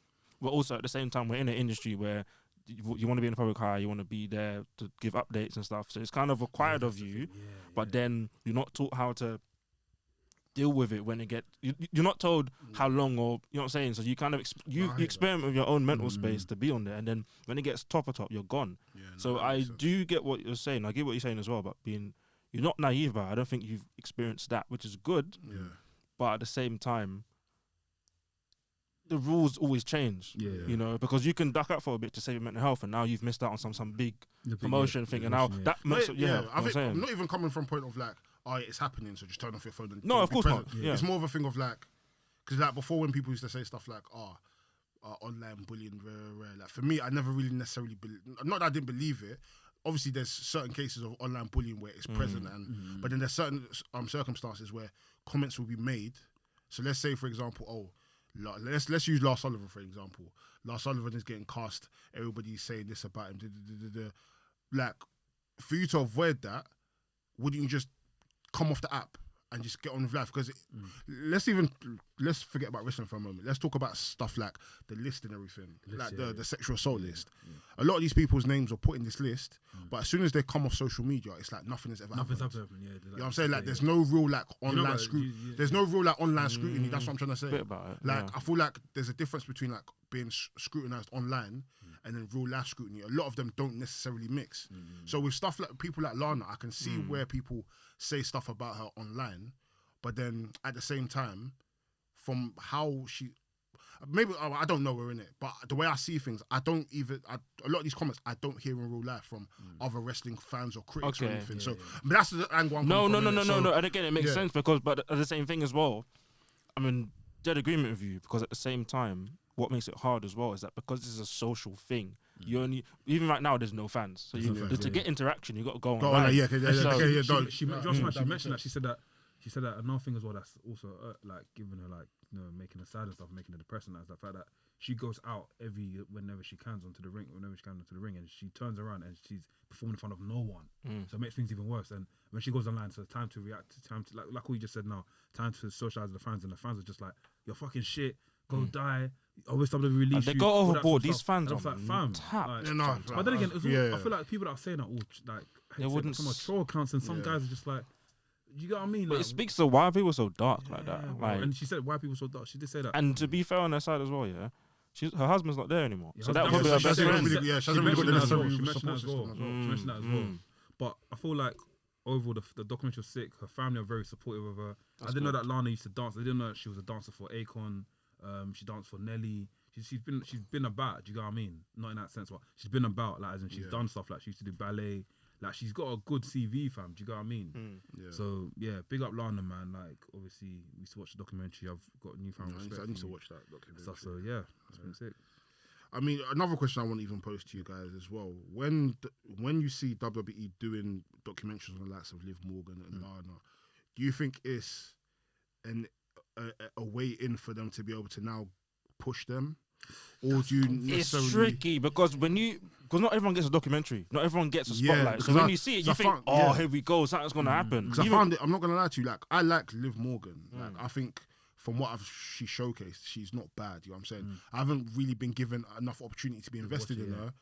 but also at the same time, we're in an industry where you want to be in the public eye, you want to be there to give updates and stuff. So it's kind of required of you, but then you're not taught how to deal with it when it gets. You're not told how long, or you know what I'm saying. So you kind of you experiment with your own mental space to be on there, and then when it gets top, you're gone. Yeah, so I do get what you're saying. I get what you're saying as well, but you're not naive, but I don't think you've experienced that, which is good. Yeah. But at the same time, the rules always change. Yeah. You know, because you can duck out for a bit to save your mental health, and now you've missed out on some big promotion thing, and now that makes I think I'm not even coming from a point of like, oh, it's happening, so just turn off your phone. And no, of course not. Yeah. It's more of a thing of like, because like before when people used to say stuff like, online bullying, like for me, I never really necessarily not that I didn't believe it. Obviously, there's certain cases of online bullying where it's present, but then there's certain circumstances where comments will be made. So let's say, for example, let's use Lars Sullivan for example. Lars Sullivan is getting cast. Everybody's saying this about him. Like, for you to avoid that, wouldn't you just come off the app and just get on with life? Because let's forget about wrestling for a moment. Let's talk about stuff like the list and everything, the sexual assault list. A lot of these people's names are put in this list, but as soon as they come off social media, it's like nothing has ever happened. You know what I'm saying? Like, there's no real like online scrutiny. There's no real like online scrutiny. That's what I'm trying to say. Bit about it, like, I feel like there's a difference between like being scrutinized online and then real life scrutiny. A lot of them don't necessarily mix. So with stuff like people like Lana, I can see where people say stuff about her online, but then at the same time, from how she, maybe I don't know her in it, but the way I see things, a lot of these comments I don't hear in real life from other wrestling fans or critics or anything. But that's the angle I'm No. And again, it makes sense because, but the same thing as well. I mean, dead agreement with you, because at the same time, what makes it hard as well is that because this is a social thing, you only, even right now, there's no fans. So to get interaction, you got to go on. She mentioned that. She said that another thing as well that's also like giving her like, you know, making her sad and stuff, making her depressed, and that's the fact that she goes out whenever she can onto the ring, and she turns around and she's performing in front of no one. So it makes things even worse. And when she goes online, so it's time to react, time to like what you just said now, time to socialize with the fans, and the fans are just like, you're fucking shit. Go die. Always WWE release. They go overboard. These fans are like, fam. But then again, I feel like people that are saying that all like they wouldn't some troll accounts, and some guys are just like, you get what I mean? But like, it speaks to why people are so dark like that. Like, and she said why people so dark. She did say that. And to be fair on her side as well, her husband's not there anymore. So that would be her she best friend. She mentioned that as well. But I feel like overall the documentary was sick. Her family are very supportive of her. I didn't know that Lana used to dance. I didn't know that she was a dancer for Akon. She danced for Nelly. She's been about. Do you know what I mean? Not in that sense, but she's been about. Like, as in she's done stuff. Like, she used to do ballet. Like, she's got a good CV, fam. Do you know what I mean? So yeah, big up Lana, man. Like, obviously we used to watch the documentary. I've got newfound respect. I need to watch that documentary. So yeah, it's been sick. I mean, another question I want to even pose to you guys as well. When you see WWE doing documentaries on the likes of Liv Morgan and Lana, do you think it's a way in for them to be able to now push them, or do you necessarily? It's tricky because not everyone gets a documentary, not everyone gets a spotlight. So when you see it, you think, here we go, something's gonna happen. Because I found it. I'm not gonna lie to you. Like, I like Liv Morgan. Like, I think from what she showcased, she's not bad. You know what I'm saying? I haven't really been given enough opportunity to be invested in her,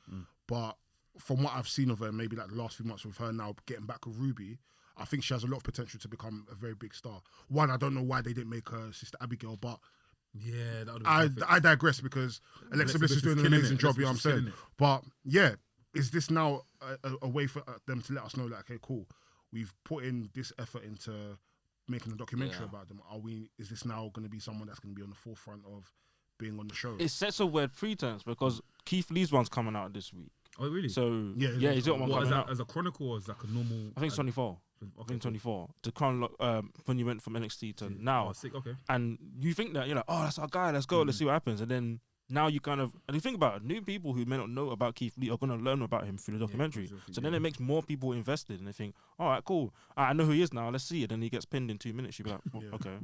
but from what I've seen of her, maybe like the last few months with her now getting back with Ruby, I think she has a lot of potential to become a very big star. One, I don't know why they didn't make her Sister Abigail, but Yeah, that would I digress because Alexa Bliss is doing an amazing job, you know what I'm saying? But yeah, is this now a way for them to let us know that, okay, cool, we've put in this effort into making a documentary about them. Is this now going to be someone that's going to be on the forefront of being on the show? It sets a weird pretense because Keith Lee's one's coming out this week. Oh, really? So Yeah, he's got one coming out. As a chronicle or as like a normal? I think it's 24. I think 24. To when you went from NXT to now. Oh, sick, okay. And you think that, you're like, oh, that's our guy, let's go, let's see what happens. And then now you kind of, and you think about it, new people who may not know about Keith Lee are going to learn about him through the documentary. So then it makes more people invested and they think, all right, cool. I know who he is now, let's see it. And he gets pinned in 2 minutes. You'd be like, oh, okay.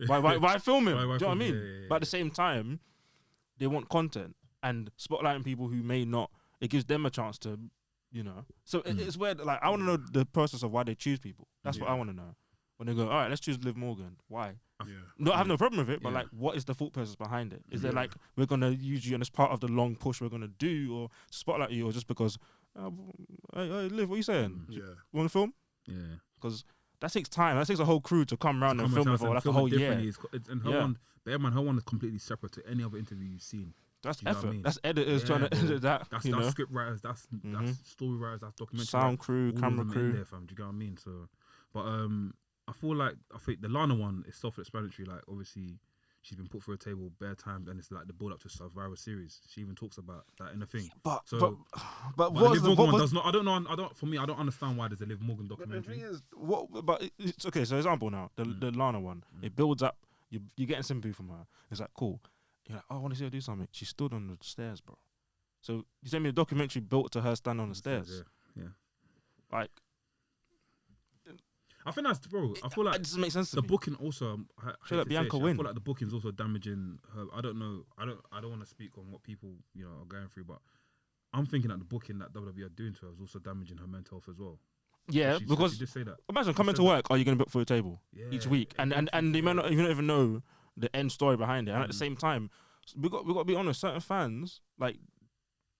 Why film him? Do you know what I mean? Yeah. But at the same time, they want content and spotlighting people who may not, it gives them a chance to, you know. So it's weird. Like, I want to know the process of why they choose people. That's what I want to know. When they go, all right, let's choose Liv Morgan. Why? No, I have no problem with it, but like, what is the thought process behind it? Is there like, we're going to use you and it's part of the long push we're going to do, or spotlight you, or just because, hey, Liv, what are you saying? Yeah. You want to film? Yeah. Because that takes time. That takes a whole crew to come around and film it for like a whole year. And her one, but man, her one is completely separate to any other interview you've seen. That's you know effort. I mean? That's editors trying to edit that. That's you know? script writers. That's story writers. That's documentary. Sound crew, all camera of them crew. in there, fam. Do you get what I mean? So, but I think the Lana one is self-explanatory. Like, obviously, she's been put through a table bare times, and it's like the build up to Survivor Series. She even talks about that in the thing. But but what's the Liv the Morgan one does not. I don't know. For me, I don't understand why there's a Liv Morgan But the documentary. thing is, but it's okay. So example now, the Lana one, it builds up. You're getting sympathy from her. It's like cool. You're like, oh, I want to see her do something. She stood on the stairs, bro. So you sent me a documentary built to her stand on the stairs. Yeah. Like, I think that's, bro. I feel like it doesn't make sense to the me. booking also. Should let Bianca I win. feel like the booking's also damaging her. I don't know. I don't want to speak on what people are going through, but I'm thinking that the booking that WWE are doing to her is also damaging her mental health as well. Yeah, because she just say that. Imagine coming to work. Are you going to book for a table each week? And you may not even know the end story behind it. And at the same time, we got to be honest. Certain fans, like,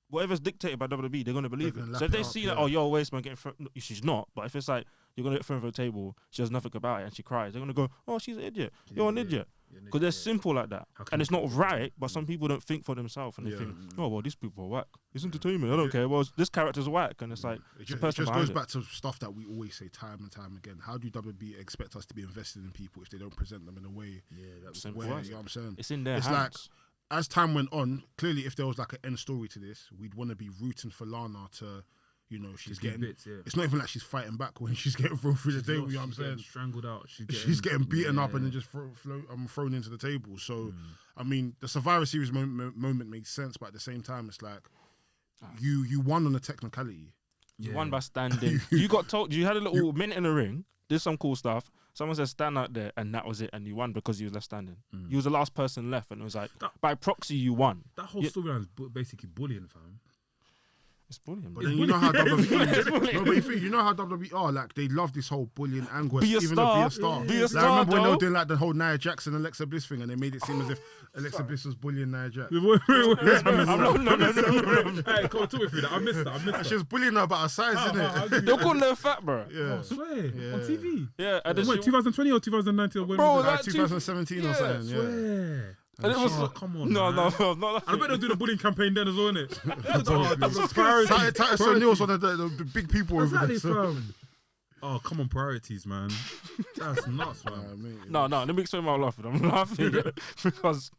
whatever's dictated by WWE, they're going to believe it. So if they see that, oh, you're a waste man getting thrown, no, she's not. But if it's like, you're going to get thrown for a table, she does nothing about it, and she cries, they're going to go, oh, she's an idiot. You're an idiot. Because they're simple like that. And it's not right, but some people don't think for themselves. And they think, oh, well, these people are whack. It's entertainment. I don't care. Well, this character's whack. And it's like, it just goes back to stuff that we always say time and time again. How do WWE expect us to be invested in people if they don't present them in a way simple. where, you know what I'm saying? It's in their hands. Like, as time went on, clearly if there was like an end story to this, we'd want to be rooting for Lana to, you know, she's getting bits, it's not even like she's fighting back when she's getting thrown through the table, you know what I'm saying? Strangled out. She's getting beaten up and then just thrown into the table. So, I mean, the Survivor Series moment makes sense, but at the same time, it's like, you won on the technicality. You won by standing. You got told, you had a little minute in the ring, did some cool stuff. Someone said stand out there, and that was it. And you won because you was left standing. You was the last person left, and it was like, by proxy, you won. That whole storyline is basically bullying, fam. It's bullying. But then you know how WWE, you know how WWE are, like, they love this whole bullying angle. Be a star. Be a star. Be a Like, star, I remember when they dog. were doing like the whole Nia Jackson and Alexa Bliss thing, and they made it seem as if Alexa Bliss was bullying Nia Jax. Hey, come on, talk me through that. I missed that. She was bullying her about her size, innit? They're calling her fat, bro. Yeah. I swear. On TV. Yeah. And then Wait, 2020 or 2019? Or when Bro, was it? Like 2017 or something, yeah. Swear. And it was come on. no, man. not I bet they'll do the bullying campaign then as well, innit? Titus O'Neil's one of the big people over there. Exactly, fam. Oh, come on, priorities, man. That's nuts, man. No, let me explain why I'm laughing. I'm laughing because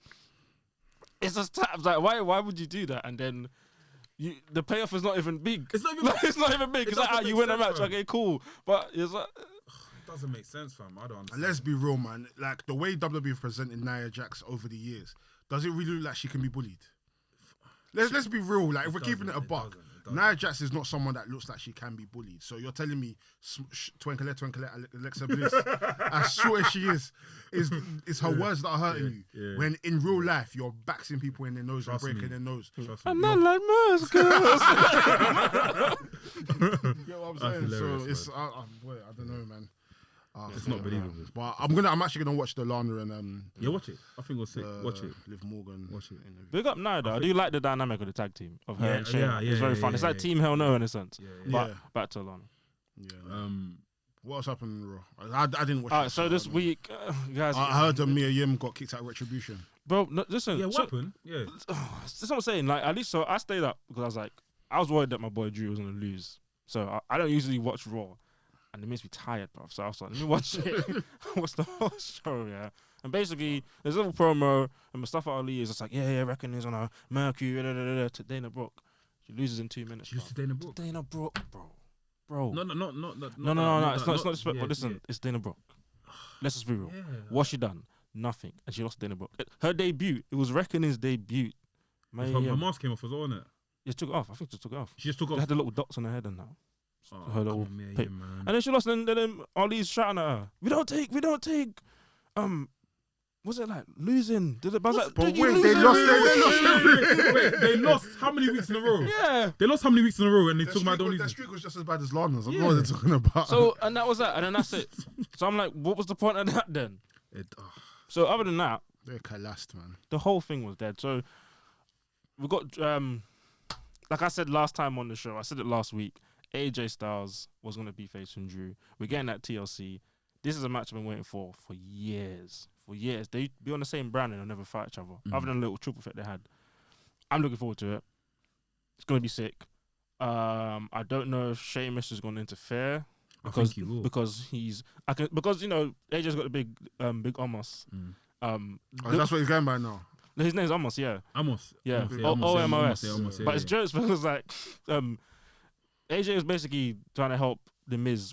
it's just taps. Like, why would you do that? And then the payoff is not even big. It's not even. Like, it's not even big. It's like, you win a match, fam. okay, cool. But it's like, Doesn't make sense, fam. I don't understand. And let's be real, man. Like, the way WWE presented Nia Jax over the years, does it really look like she can be bullied? Let's be real. Like, if we're keeping it a buck, Nia Jax is not someone that looks like she can be bullied. So you're telling me Twinkle Alexa Bliss, as short as she is her words that are hurting you. When in real life, you're baxing people in their nose and breaking their nose. I'm not like most girls. You know what I'm saying? So it's, I don't know, man. It's not believable. But I'm actually gonna watch the Lana and watch it. I think we'll see. Watch it. Liv Morgan. Watch it. Big up Nia, though. I do like the dynamic of the tag team of her and Shayna. yeah, It's very fun. yeah, It's like Team Hell No in a sense. Yeah. But back to Lana. Yeah. What else happened in Raw? I didn't watch. All right, so this week, guys, I heard Mia Yim got kicked out of Retribution. bro. No, listen, Yeah, what so, happened? Yeah. that's what I'm saying. Like, at least, so I stayed up because I was worried that my boy Drew was gonna lose. So I don't usually watch Raw, and it makes me tired, bro. So I was like, let me watch it. Watch the whole show, yeah. And basically, there's a little promo, and Mustafa Ali is just like, yeah, reckon he's on a Mercury, to Dana Brooke. She loses in 2 minutes. She used to Dana Brooke. Dana Brooke, bro. No. No. It's not disrespect. But listen, it's Dana Brooke. Let's just be real. Yeah. What she done? Nothing, and she lost Dana Brooke. Her debut. It was Reckoning's debut. Her mask came off as well, innit? Yeah, took it off. I think she took it off. She just took They off. had the little dots on her head and that. Oh, Her little come on, pick. man. And then she lost, and then Ali's shouting at her. We don't take. Was it like losing? Did it? I was like, But did you wait, lose they it? lost. Wait, they lost how many weeks in a row? Yeah. They lost how many weeks in a row and they took my That don't streak was just as bad as Lana's. I don't Yeah. know what they're talking about. So and that was that, and then that's it. So I'm like, what was the point of that then? So other than that, they're collapsed, man. the whole thing was dead. So we got like I said last time on the show, I said it last week. AJ Styles was gonna be facing Drew. We're getting that TLC. This is a match I've been waiting for years. For years, they be on the same brand and they'll never fight each other. Other than a little triple threat they had. I'm looking forward to it. It's gonna be sick. I don't know if Sheamus is gonna interfere. I think he will. Because because you know AJ's got the big Omos. That's what he's going by now. His name's Omos, yeah. Amos. Yeah. Omos. But it's jokes because like AJ was basically trying to help The Miz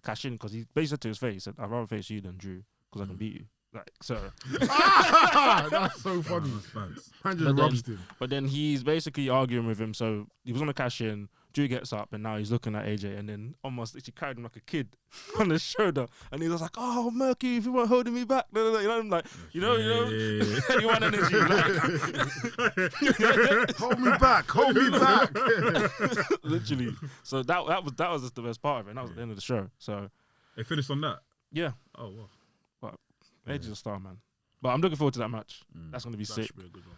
cash in because he basically said to his face, he said, I'd rather face you than Drew because I can beat you. Like, so. That's so funny. Man just rubs him. But then he's basically arguing with him. So he was on the cash in. Drew gets up and now he's looking at AJ and then almost literally carried him like a kid on his shoulder. And he was like, oh, Murky, if you weren't holding me back. You know, I'm like, you know. Anyone energy. Like, Hold me back. Literally. So that was just the best part of it. And that was the end of the show. So They finished on that? yeah. Oh, wow. AJ's a star, man. But I'm looking forward to that match. That's going to be sick. Should be a good one.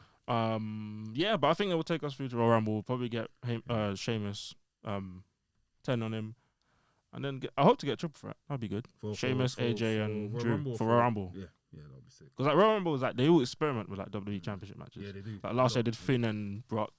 Yeah, but I think it will take us through to Royal Rumble. We'll probably get Sheamus 10 on him. And then I hope to get triple threat. That'd be good. Sheamus, AJ, and Drew for Royal Rumble. Yeah, that'll be sick. Because like Royal Rumble is like, they all experiment with like WWE Championship matches. Yeah, they do. Like last year, did Finn and Brock.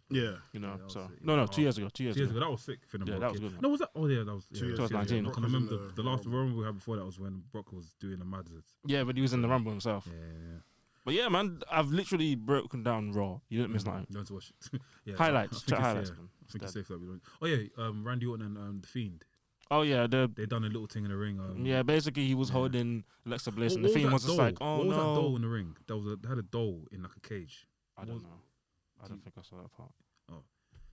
Yeah. You know, Yeah, that was so. sick. No, 2 years ago. 2 years 2 years ago. ago, that was sick. Finn and Yeah, Brock, that was good, man. No, was that? Oh, yeah, that was 2 years 2019. I can remember the last Rumble we had before that was when Brock was doing the Mads. Yeah, but he was in the Rumble himself. Yeah. But yeah, man, I've literally broken down Raw. You didn't miss nothing. Don't watch it. Yeah, Highlights. I think Check it's- highlights, yeah, man. I think it's safe that we don't. Oh yeah, Randy Orton and The Fiend. Oh yeah, They done a little thing in the ring. yeah. Basically, he was holding Alexa Bliss, and the Fiend was just like, "Oh what was that doll no!" in the ring? They had a doll in like a cage. I don't know. I don't think I saw that part.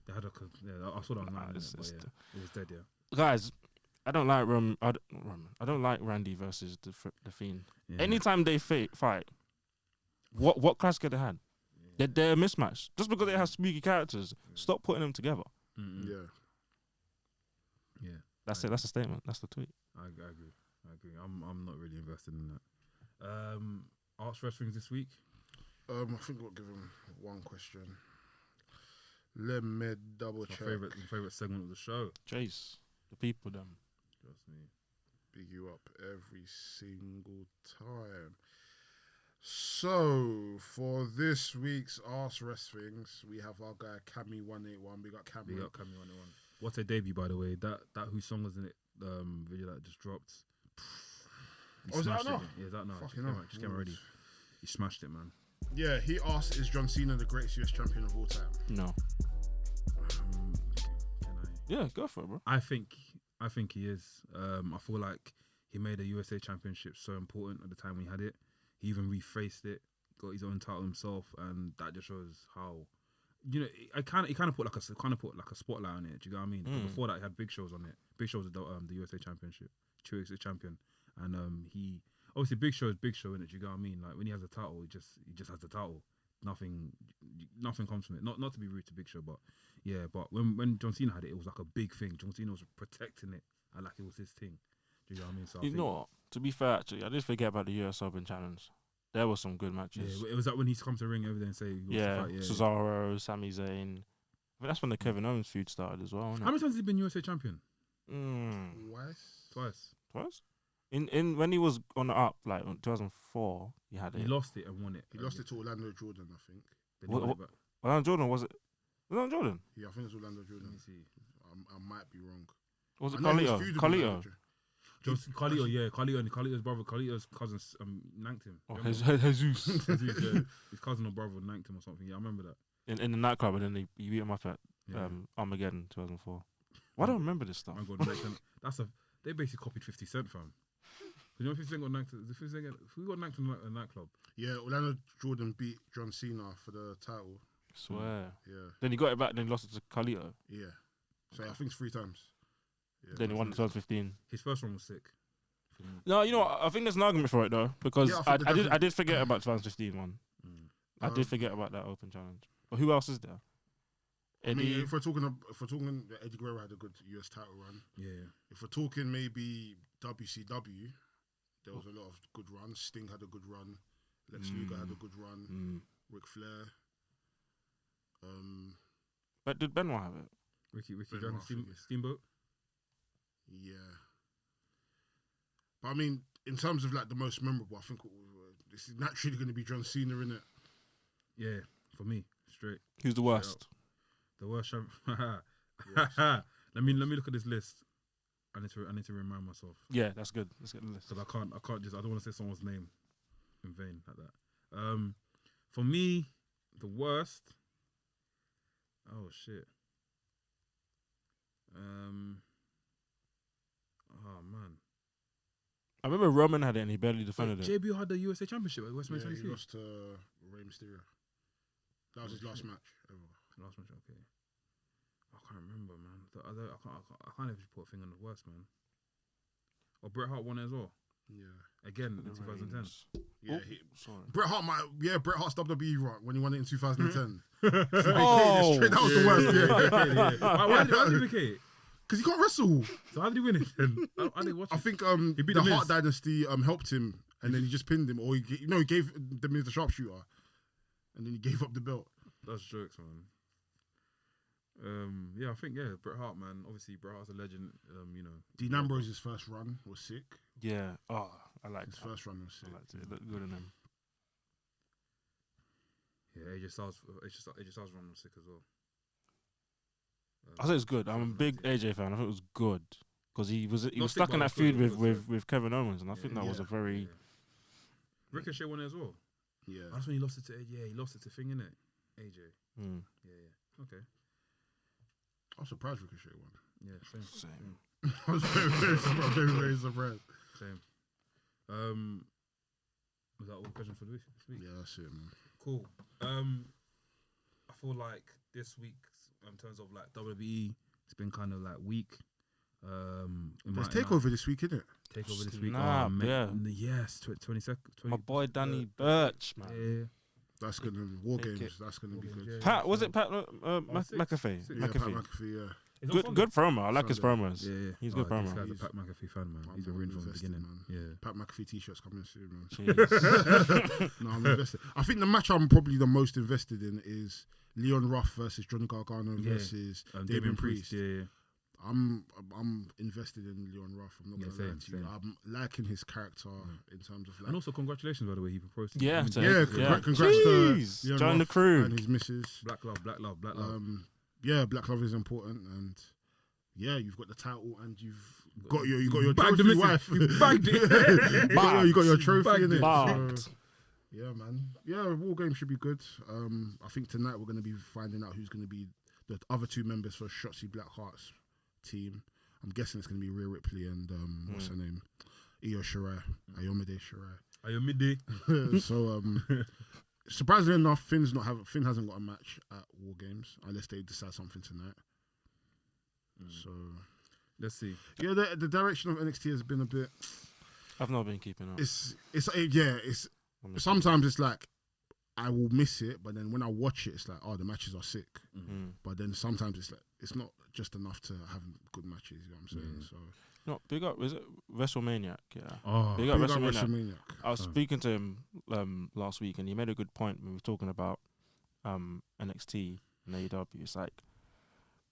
They had I saw that online. It's But just- it was dead. Yeah. Guys, I don't like I don't like Randy versus the Fiend. Yeah. Anytime they fight, what class could they had? They're a mismatch. Just because they have spooky characters, stop putting them together. Mm-mm. Yeah. That's it. That's a statement. That's the tweet. I agree. I'm not really invested in that. Arts Wrestling's this week. I think we'll give him one question. Let me double check. My favorite segment of the show. Chase the people. Them. Trust me. Big you up every single time. So, for this week's Arse Wrestlings, we have our guy Cammy181. We got Cammy. Big up Cammy 101. What's her debut, by the way? That Who song was in it? Video that just dropped. Oh, is that out now? Yeah, is that now? Fucking hell. Just came already. He smashed it, man. Yeah, he asked, is John Cena the greatest US champion of all time? No. Can I? Yeah, go for it, bro. I think he is. I feel like he made the USA Championship so important at the time when he had it. He even refaced it, got his own title himself, and that just shows how, you know, he kind of put like a spotlight on it. Do you know what I mean? Before that, he had Big Show's on it. Big Show's the USA Championship, USA champion, and he obviously Big Show is Big Show in it. Do you know what I mean? Like when he has a title, he just has the title. Nothing comes from it. Not to be rude to Big Show, but yeah. But when John Cena had it, it was like a big thing. John Cena was protecting it, and like it was his thing. Do you know what I mean? So You know what? To be fair, actually, I did forget about the US Open Challenge. There were some good matches. Yeah, it was that when he's come to ring over there and say, he wants to fight, Cesaro, Sami Zayn. I think that's when the Kevin Owens feud started as well. How many times has he been USA champion? Twice. Twice. In when he was on the up, like in 2004, he had it. He lost it and won it. He lost it to Orlando Jordan, I think. Then he won it back. Orlando Jordan, was it? Orlando Jordan? Yeah, I think it's Orlando Jordan. Let me see. I might be wrong. Was it I know he was Carlito? feuding with Carlito. Orlando. Carlito, yeah. Carlito and Carlito's brother, Carlito's cousin nanked him. Oh, Remember? Jesus. Jesus, yeah. His cousin or brother nanked him or something. Yeah, I remember that. in the nightclub, and then he beat him up at Yeah. Armageddon 2004. Why don't I remember this stuff? My God, they basically copied 50 Cent, fam. You know 50 Cent got nanked? Who got nanked in a nightclub? Yeah, Orlando Jordan beat John Cena for the title. Swear. Yeah. Then he got it back, then he lost it to Carlito. Yeah. So I think it's 3 times. Yeah, Then he won in 2015. His first one was sick. No, you know what? I think there's an argument for it though, because Yeah, I think I did forget about 2015 one. Mm. I did forget about that open challenge. But who else is there? I mean, Eddie. if we're talking, Eddie Guerrero had a good US title run. Yeah. If we're talking maybe WCW, there was a lot of good runs. Sting had a good run. Lex Luger had a good run. Ric Flair. But did Benoit have it? Ricky Benoit, Dragon I think. Steamboat. Yeah. But I mean, in terms of like the most memorable, I think this is naturally going to be John Cena, innit? Yeah, for me, straight. Who's the worst? The worst champ. Let me look at this list. I need to remind myself Yeah, that's good. Let's get the list. because I don't want to say someone's name in vain like that. For me, the worst. Oh shit. Oh man. I remember Roman had it and he barely defended it. JBL had the USA Championship at WrestleMania Yeah, he 23. lost to Rey Mysterio. That was his last match ever. Last match, okay. I can't remember, man. I can't even put a thing on the worst, man. Or Bret Hart won it as well. Yeah. Again in 2010. Yeah, Sorry. Bret Hart's WWE run when he won it in 2010. Oh, that was the worst. Yeah. Why did he vacate? Because he can't wrestle. So how did he win it then? I didn't watch it. I think He beat the The Miz. Hart Dynasty he him, and then he just pinned him, or he gave the Miz the sharpshooter, and then he gave up the belt. That's jokes, man. Yeah, I think Bret Hart, man. Obviously, Bret Hart's a legend. Dean Ambrose's first run was sick. Yeah. Oh, I like His that. first run was sick. I liked it. It looked good in him. Yeah, AJ Styles' run was sick as well. I say it's good. I'm a big AJ fan. I think it was good because he was Not stuck sick, in but that it was feud good. with Kevin Owens, and I think that was a very Yeah. Ricochet won it as well. Yeah. That's when he lost it to AJ. He lost it to Thing, innit? AJ. mm, Yeah. Okay. I was surprised Ricochet won. Yeah, same. same. I was very surprised. Same. Was that all the questions for this week? Yeah, that's it, man. Cool. I feel like this week, in terms of like WWE, it's been kind of like weak. There's takeover this week, isn't it? Takeover this week. Snap, yeah. Yes, 22nd. My boy Danny Birch, man. Yeah. That's gonna be War Make Games. it. That's gonna be good. Yeah. Pat, was it Pat six. McAfee? Six. Yeah, Pat McAfee. McAfee. Yeah. It's on Sunday. Good promo. I like his Sunday. promos. Yeah. He's a good promo. This guy's a He's- Pat McAfee fan, man. I'm He's been rooting from the invested, beginning. man. Yeah. Pat McAfee t-shirts coming soon, man. Jeez. No, I'm invested. I think the match I'm probably the most invested in is Leon Ruff versus Johnny Gargano Yeah. versus Damian Damian Priest. Yeah. I'm invested in Leon Ruff. I'm not Yeah, gonna lie to you. same. I'm liking his character in terms of like. And also, congratulations, by the way, he proposed. Yeah, I mean, so- Congrats Jeez. to Leon Join the Ruff crew. and his missus. Black love, black love, black love. Yeah, black love is important, and yeah, you've got the title and you've got your bagged the trophy missus. wife. You bagged it. you got your trophy Bagged in it. it. Bagged. Yeah, man. Yeah, War Game should be good. I think tonight we're going to be finding out who's going to be the other two members for Shotzi Blackheart's team. I'm guessing it's going to be Rhea Ripley and what's her name, Io Shirai, Ayomide Shirai. Are you midday? So surprisingly enough, Finn hasn't got a match at War Games unless they decide something tonight. So Let's see. yeah, the direction of NXT has been a bit. I've not been keeping up. It's sometimes it's like I will miss it, but then when I watch it, it's like, oh, the matches are sick. But then sometimes it's like it's not just enough to have good matches. You know what I'm saying? So No, big up. Is it WrestleManiac? Yeah. Oh, Big up big up WrestleManiac. WrestleMania. I was speaking to him last week, and he made a good point when we were talking about NXT and AEW. It's like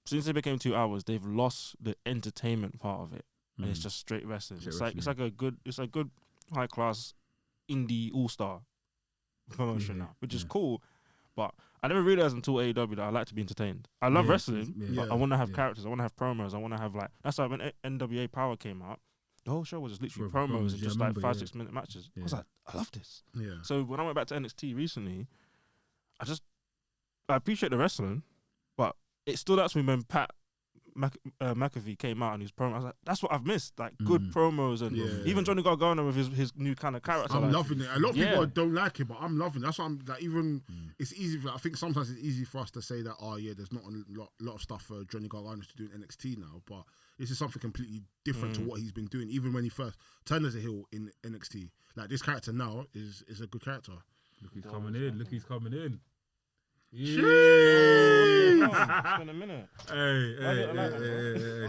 since they became 2 hours, they've lost the entertainment part of it. and it's just straight wrestling. Straight It's like a good high class indie all-star promotion now, which is cool. But I never realized until AEW that I like to be entertained. I love wrestling, but I want to have characters. I want to have promos. I want to have like. That's why when NWA Power came out, the whole show was just literally promos and just like 5-6 minute matches. I was like, I love this. Yeah. So when I went back to NXT recently, I appreciate the wrestling, but it stood out to me when Pat McAfee came out and his promo. I was like, that's what I've missed. Like good promos and even Johnny Gargano with his new kind of character. I'm loving it. A lot of people don't like it, but I'm loving it. That's why I'm like, even it's easy. I think sometimes it's easy for us to say that, oh yeah, there's not a lot of stuff for Johnny Gargano to do in NXT now, but this is something completely different to what he's been doing. Even when he first turned as a heel in NXT, like this character now is a good character. Look, he's coming in. Look, he's coming in. Yeah. It's been a minute. Hey,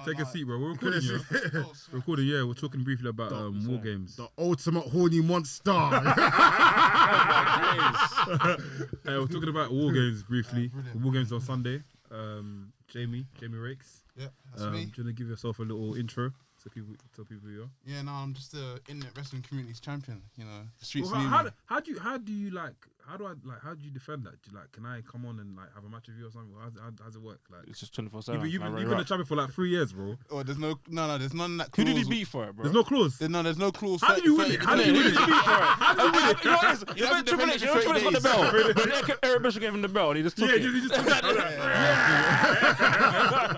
take a seat, bro. We're recording, yeah. Recording, yeah. We're talking briefly about War Games. The ultimate horny monster. Hey, we're talking about War Games briefly. War Games on Sunday. Jamie Raykes. Yeah, that's me. Do you want to give yourself a little intro so people tell people who you are? Yeah, no, I'm just the internet wrestling community's champion. You know, the streets. Well, how do you defend that? Do you, like, can I come on and like have a match with you or something? How's it work? Like, It's just 24/7. you've been a champion for like 3 years, bro. Oh, there's no, there's none that. Who did he beat for it, bro? There's no clause. There's no clause. How did you win it? How did you win it? You know what it is? You know Triple H got the belt. Eric Bishop gave him the belt and he just took it. He just took it.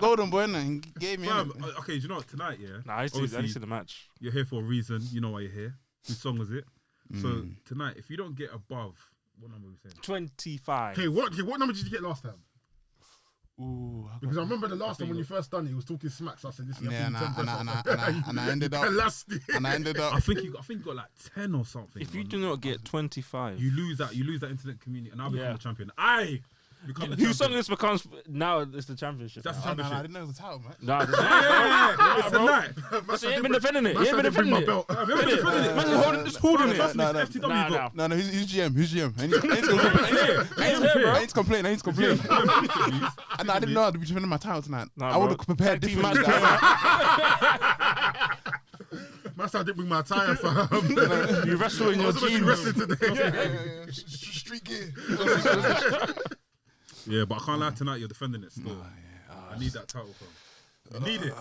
Golden boy, and he gave me. Okay, do you know what? Tonight, yeah. Nah, I didn't see the match. You're here for a reason. You know why you're here. Whose song was it? So tonight, if you don't get above, what number are we saying? 25. Okay, what number did you get last time? Ooh, Because I remember the last time when you first done it, he was talking smack. So I said, "Listen, yeah, and I ended up, I think you got like 10 or something. If you do not get 25, you lose that internet community, and I'll become the champion. I become the whose song champion. this becomes now? It's the championship. That's the I championship. didn't know it was a title, man. Nah, It's the night. he ain't been defending it. He ain't been defending it. Just holding it. No, who's GM? Who's GM? I need to complain. And I didn't know I'd be defending my title tonight. I would have prepared differently. Master, I didn't bring my attire, fam. You wrestle in your jeans. Wrestling today. Yeah. Street gear. Yeah, but I can't lie, tonight you're defending it still. I need that title, fam. I need it.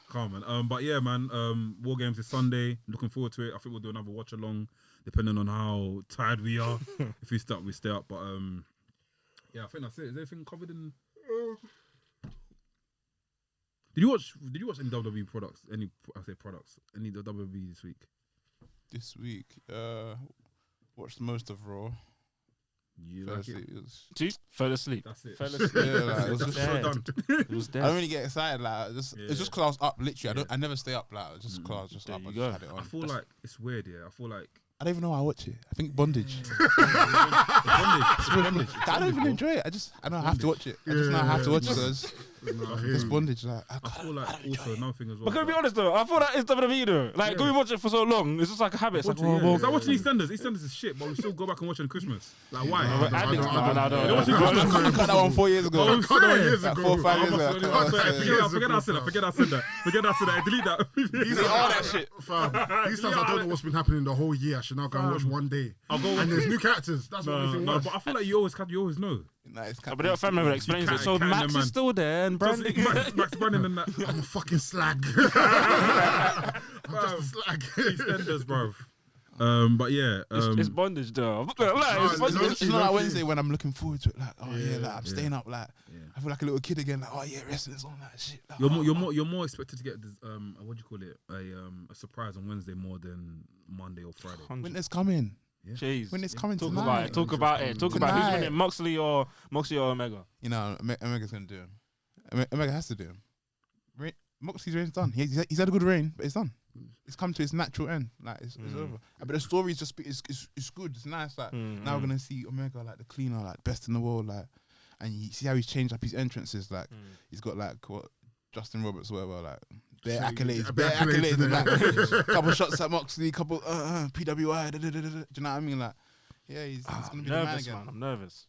Come on, man. But yeah, man. War Games is Sunday. Looking forward to it. I think we'll do another watch along, depending on how tired we are. If we stay up, we stay up. But yeah, I think that's it. Is everything covered in? Did you watch any WWE products? Any WWE this week? This week, watched most of Raw. You like it? Fell asleep. That's it. Yeah, like, it was just dead. done. It was I dead. don't really get excited. Like, it's just because I was up. Literally, I never stay up. Like, it's just because I was just There up. you I go. just had it on. I feel like it's weird. Yeah, I feel like I don't even know why I watch it. I think bondage. bondage. I don't even enjoy it. I know I have to watch it. I just know I have to watch it. So it's bondage. Like, I feel like also another thing as well. But can we be honest though? I feel like it's WWE though. Like, can we watch it for so long? It's just like a habit. It's like, It's like watching EastEnders. EastEnders is shit, but we still go back and watch it on Christmas. Like, why? I cut that one 4 years ago. Oh, sorry. Like 4 or 5 years ago. Forget I said that. Delete that. All that shit. These times I don't know what's been happening the whole year. I should now go and watch one day. And there's new characters. That's what makes it No, worse. but I feel like you always know. But the family member explains it. So Max is still there and Brandon. Max Brandon and that. I'm a fucking slag. I'm just a slag. EastEnders, bro. But yeah, It's bondage though. It's not like Wednesday when I'm looking forward to it. Like, oh yeah, like I'm staying up. Like, I feel like a little kid again. Like, oh yeah, wrestling's on that shit. Like, you're more expected to get this, what do you call it? A surprise on Wednesday more than Monday or Friday. Winter's coming. Jeez. When it's coming Talk tonight. about it. Talk about it. Talk about who's winning, Moxley or Omega. You know, Omega's gonna do him. Omega has to do him. Moxley's reign's done. He's had a good reign, but it's done. It's come to its natural end. Like it's over. But the story's just it's good. It's nice. Like now we're gonna see Omega like the cleaner, like best in the world. Like, and you see how he's changed up his entrances. Like he's got like what Justin Roberts or whatever. Like bare accolades, and like couple shots at Moxley, couple PWI. Do you know what I mean? Like, yeah, he's gonna be the man again. Man. I'm nervous.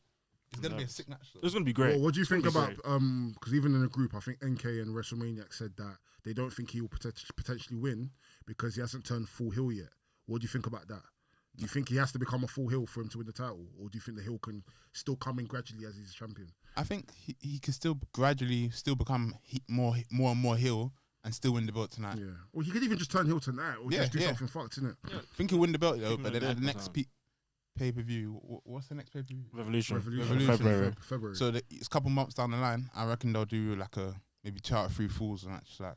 It's gonna be a sick match. It's gonna be great. Well, what do you think It's gonna about be because even in the group, I think NK and WrestleManiac said that they don't think he will potentially win because he hasn't turned full heel yet. What do you think about that? Do you think he has to become a full heel for him to win the title, or do you think the heel can still come in gradually as he's a champion? I think he can still gradually become more and more heel and still win the belt tonight. Yeah. Well, he could even just turn heel tonight, or just do something fucked, innit? Yeah. I think he'll win the belt though, Keep but him then at the dead, next pay-per-view, what's the next pay-per-view? Revolution. February. February. So it's a couple months down the line. I reckon they'll do like maybe 2 out of 3 falls and that's like,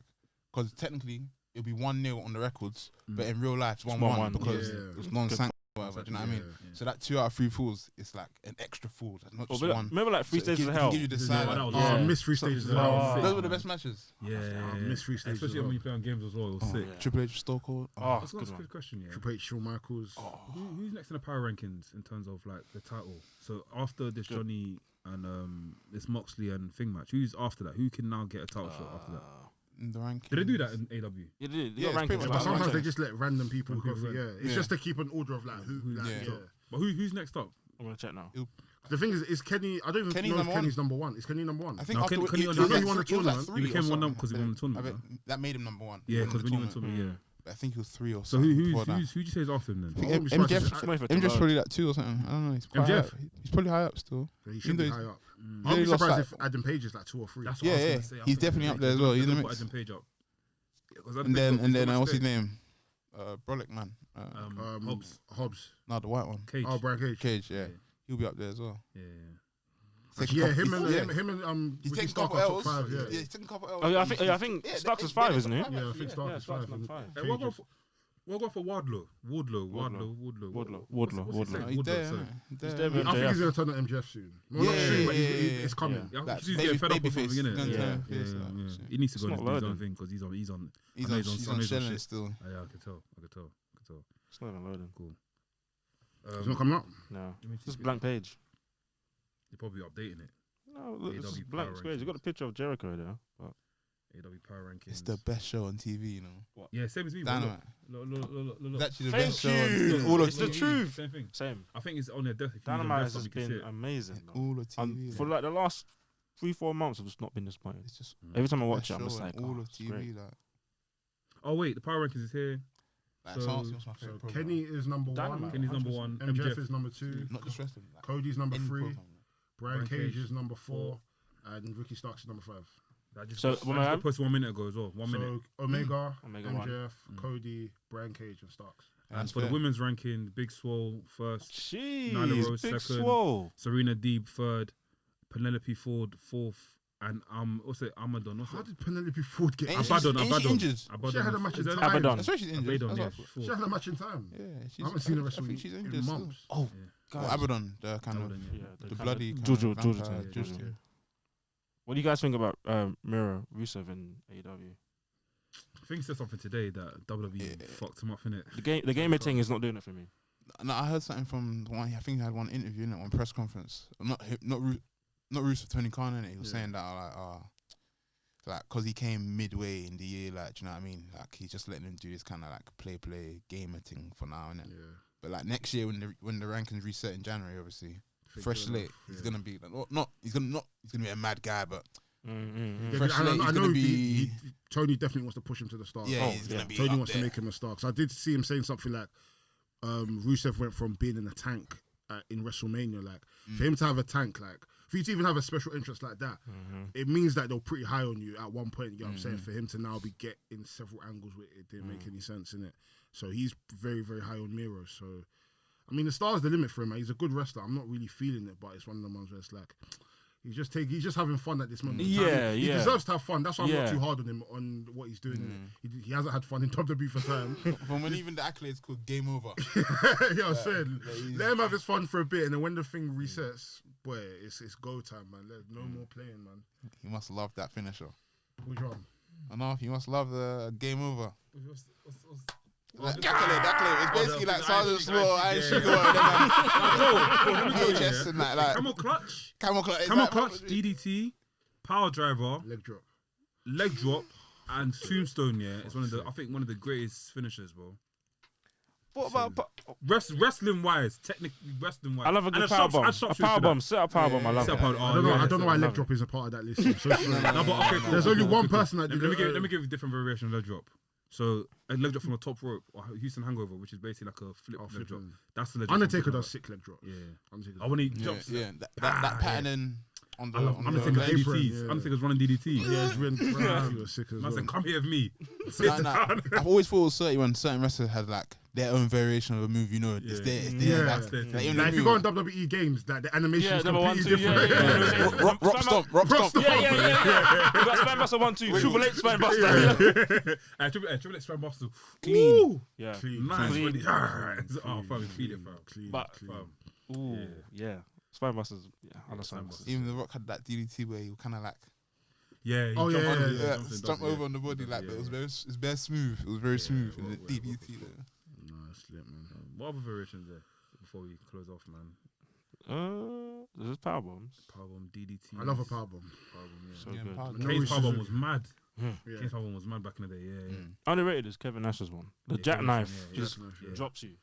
because technically it'll be 1-0 on the records, but in real life it's 1-1 because it's non-sanctioned. Whatever, do you know what I mean? Yeah. So that 2 out of 3 falls, it's like an extra fall. That's not just one. Remember like 3 So stages it of can hell. give you the side. Missed 3 stages of Oh. hell. Those were the best matches. Yeah, Missed 3 stages. especially of when hell. you play on games as well. It was sick. yeah. Triple H, Stone Cold. Oh, That's good a one. good question. Yeah. Triple H, Shawn Michaels. Who's next in the power rankings in terms of like the title? So after this Johnny and this Moxley and Thing match, who's after that? Who can now get a title shot after that? In the ranking. Did they do that in AW? Yeah, they Yeah, got it's pretty rankings. much But like sometimes that. they just let random people go through. Random Yeah, it's just to keep an order of like who. Like, Yeah. But who's next up? I'm gonna check now. The thing is Kenny? I don't even Kenny's know if number Kenny's number one. Is Kenny number one? I think No, after Kenny he won was the- like he won the three- he was like tournament. three He became or one something. because he won the tournament. I bet that made him number 1. Yeah, He because won when you went the to tournament. me, yeah. But I think he was 3 or So something. who'd before that. you say is after him then? I think MJF's MJF probably like 2 or something. I don't know. He's quite MJF? high. He's probably high up still. He should be Even though high up. Yeah, I'd he be lost surprised that. if Adam Page is like 2 or 3. That's Yeah, what I was yeah. gonna say. I He's think definitely Adam up there as Page- well. they're He's in the gonna mix. put Adam Page up. Yeah, 'cause Adam And Page then got- got what's his today. name? Brolic man. Hobbs. No, the white one. Cage. Oh, Brian Cage. Cage, yeah. He'll be up there as well. Yeah. Taking Yeah, couple- him he's- and He's Ricky taking a Stark couple are top L's. 5, Yeah, yeah. he's taking a couple L's. Oh, yeah, I think Starks is 5, isn't he? Yeah, I think Stark is 5. Starks is 5. Hey, we'll go for Wardlow. Wardlow. Wardlow. What's his name? No, he's there, sorry. innit? He's He's there. there, I think MJF. he's going to turn on MJF soon. Well, not Yeah, soon, but yeah, it's yeah. coming. Yeah, I Like, think he's getting fed up or babyface, something, innit? gonna Yeah, turn yeah, face, yeah. like, He needs to go It's and not do his own loading. thing because he's on. He's I on know he's on on his own Shelley shit. still. Yeah, I could tell. It's not even loading. Cool. It's not coming up. No. Let me Just see. blank page. They're probably updating it. No, look, it's AW just blank Power squares. You got a Rankings. picture of Jericho there. But AW Power Rankings. It's the best show on TV, you know. Yeah, same as me. But Dynamite. look. It's actually the Thank best show on you. all of It's the TV. truth. Same thing. same. I think it's on their death. If you Dynamite use has the desktop, you been can see it. amazing. though. All of TV. For like the last 3-4 months, I've just not been disappointed. It's just Every time I best watch it, I'm show just on like, all oh, of it's great. TV. Like, Oh wait, the Power Rankings is here. like So- Sansa was my So favorite program. Kenny is number 1. Dynamite. Kenny's number 1. MJF is number 2. Not just wrestling. Like, Cody's number any 3. program. Brian Brian Cage Cage is number 4. And Ricky Starks is number 5. That just So, I just what am I got at? posted 1 minute ago as well. 1 minute. So Omega, Omega one. MJF, Cody, Brian Cage, and Starks. And that's for the fair. women's ranking, Big Swole first, Jeez, Nyla Rose big second. swole. Serena Deeb third, Penelope Ford fourth, and what's it? Amadon. What's How it? did Penelope Ford get? Ain't she- Abaddon. ain't she injured? She had a match in Is that- time. Abaddon. That's why she's injured. Abaddon, That's yeah. what I thought. She had a match in time. Yeah, I haven't seen her I wrestle think she's in injured still. months. Oh, Oh, Abaddon, the kind of Abaddon, yeah. the bloody kind Jojo, of Jojo vampire type, juice, Jojo. yeah. What do you guys think about Miro Rusev in AEW? I think he said something today that WWE fucked him up, innit? The gamer thing is not doing it for me. No, I heard something from one. I think he had one interview in it, one press conference. Not Rusev, Tony Khan, innit? He was saying that like, cause he came midway in the year, like, do you know what I mean? Like, he's just letting him do this kind of like play gamer thing for now, innit? Yeah. But like next year when the rankings reset in January, obviously, fresh slate, he's gonna be like, he's gonna be a mad guy, but Yeah, Fresh I slate, he's know gonna be. Tony definitely wants to push him to the start. Yeah, he's gonna be. Tony up wants there. to make him a star. So I did see him saying something like, Rusev went from being in a tank in WrestleMania. Like for him to have a tank, like for you to even have a special interest like that, it means that they're pretty high on you at one point. You know what I'm saying? For him to now be get in several angles, it didn't make any sense in it. So he's very, very high on Miro. So I mean, the sky's the limit for him. Man. He's a good wrestler. I'm not really feeling it, but it's one of the ones where it's like. He's just having fun at this moment. in time. Yeah, He yeah. deserves to have fun. That's why I'm not Yeah. too hard on him on what he's doing. He hasn't had fun in WWE for time. From when even the accolades called game over. Yeah, I said, he's- let him have his fun for a bit, and then when the thing resets, boy, it's go time, man. There's no more playing, man. He must love that finisher. Which one? Enough. He must love the game over. What's- That clip. It's basically like Sergeant Small, I ain't yeah, sugar, VHS and that, like Camel clutch, camel clutch. it's camel like- clutch, DDT, power driver, Leg drop. and tombstone. Yeah, it's one of the greatest finishers, bro. What about Wrestling wise, technically wrestling wise. I love a good power bomb. A power bomb. Set a power bomb. I love it. I don't know why leg drop is a part of that list. I'm so sorry. No, but okay, cool. There's only one person that did let me give you different variation of leg drop. So a leg drop from the top rope, or Houston Hangover, which is basically like a flip leg drop. That's the leg drop. Undertaker does sick leg drop. Yeah. Undertaker. I when he jumps. Yeah, that patterning on the Undertaker's DDTs. Undertaker's running DDT. Yeah, it's really he was sick as well. Man said, "Come here with me." I've always thought it was certain when certain wrestlers had like their own variation of a move. You know, it's there. Like if you go on WWE games, like the animation is completely different. Rock stomp. Yeah. You got Spinebuster 1, 2. Triple H Spinebuster. Triple H Spinebuster. Clean. Yeah. Clean. Nice. Clean. Oh, fucking feed it, fam. Clean. Ooh, yeah. Spinebusters. Yeah, I love Spinebusters. Even The Rock had that DDT where he kind of like Jump over on the body like, but it was very smooth. It was very smooth in the DDT there. Nice, man. What other variations there before we close off, man? There's power bombs. Powerbomb, DDT. I love a powerbomb. So good. Kane's powerbomb was mad. Kane's powerbomb was mad back in the day. Yeah. Underrated is Kevin Nash's one. The jackknife just drops you.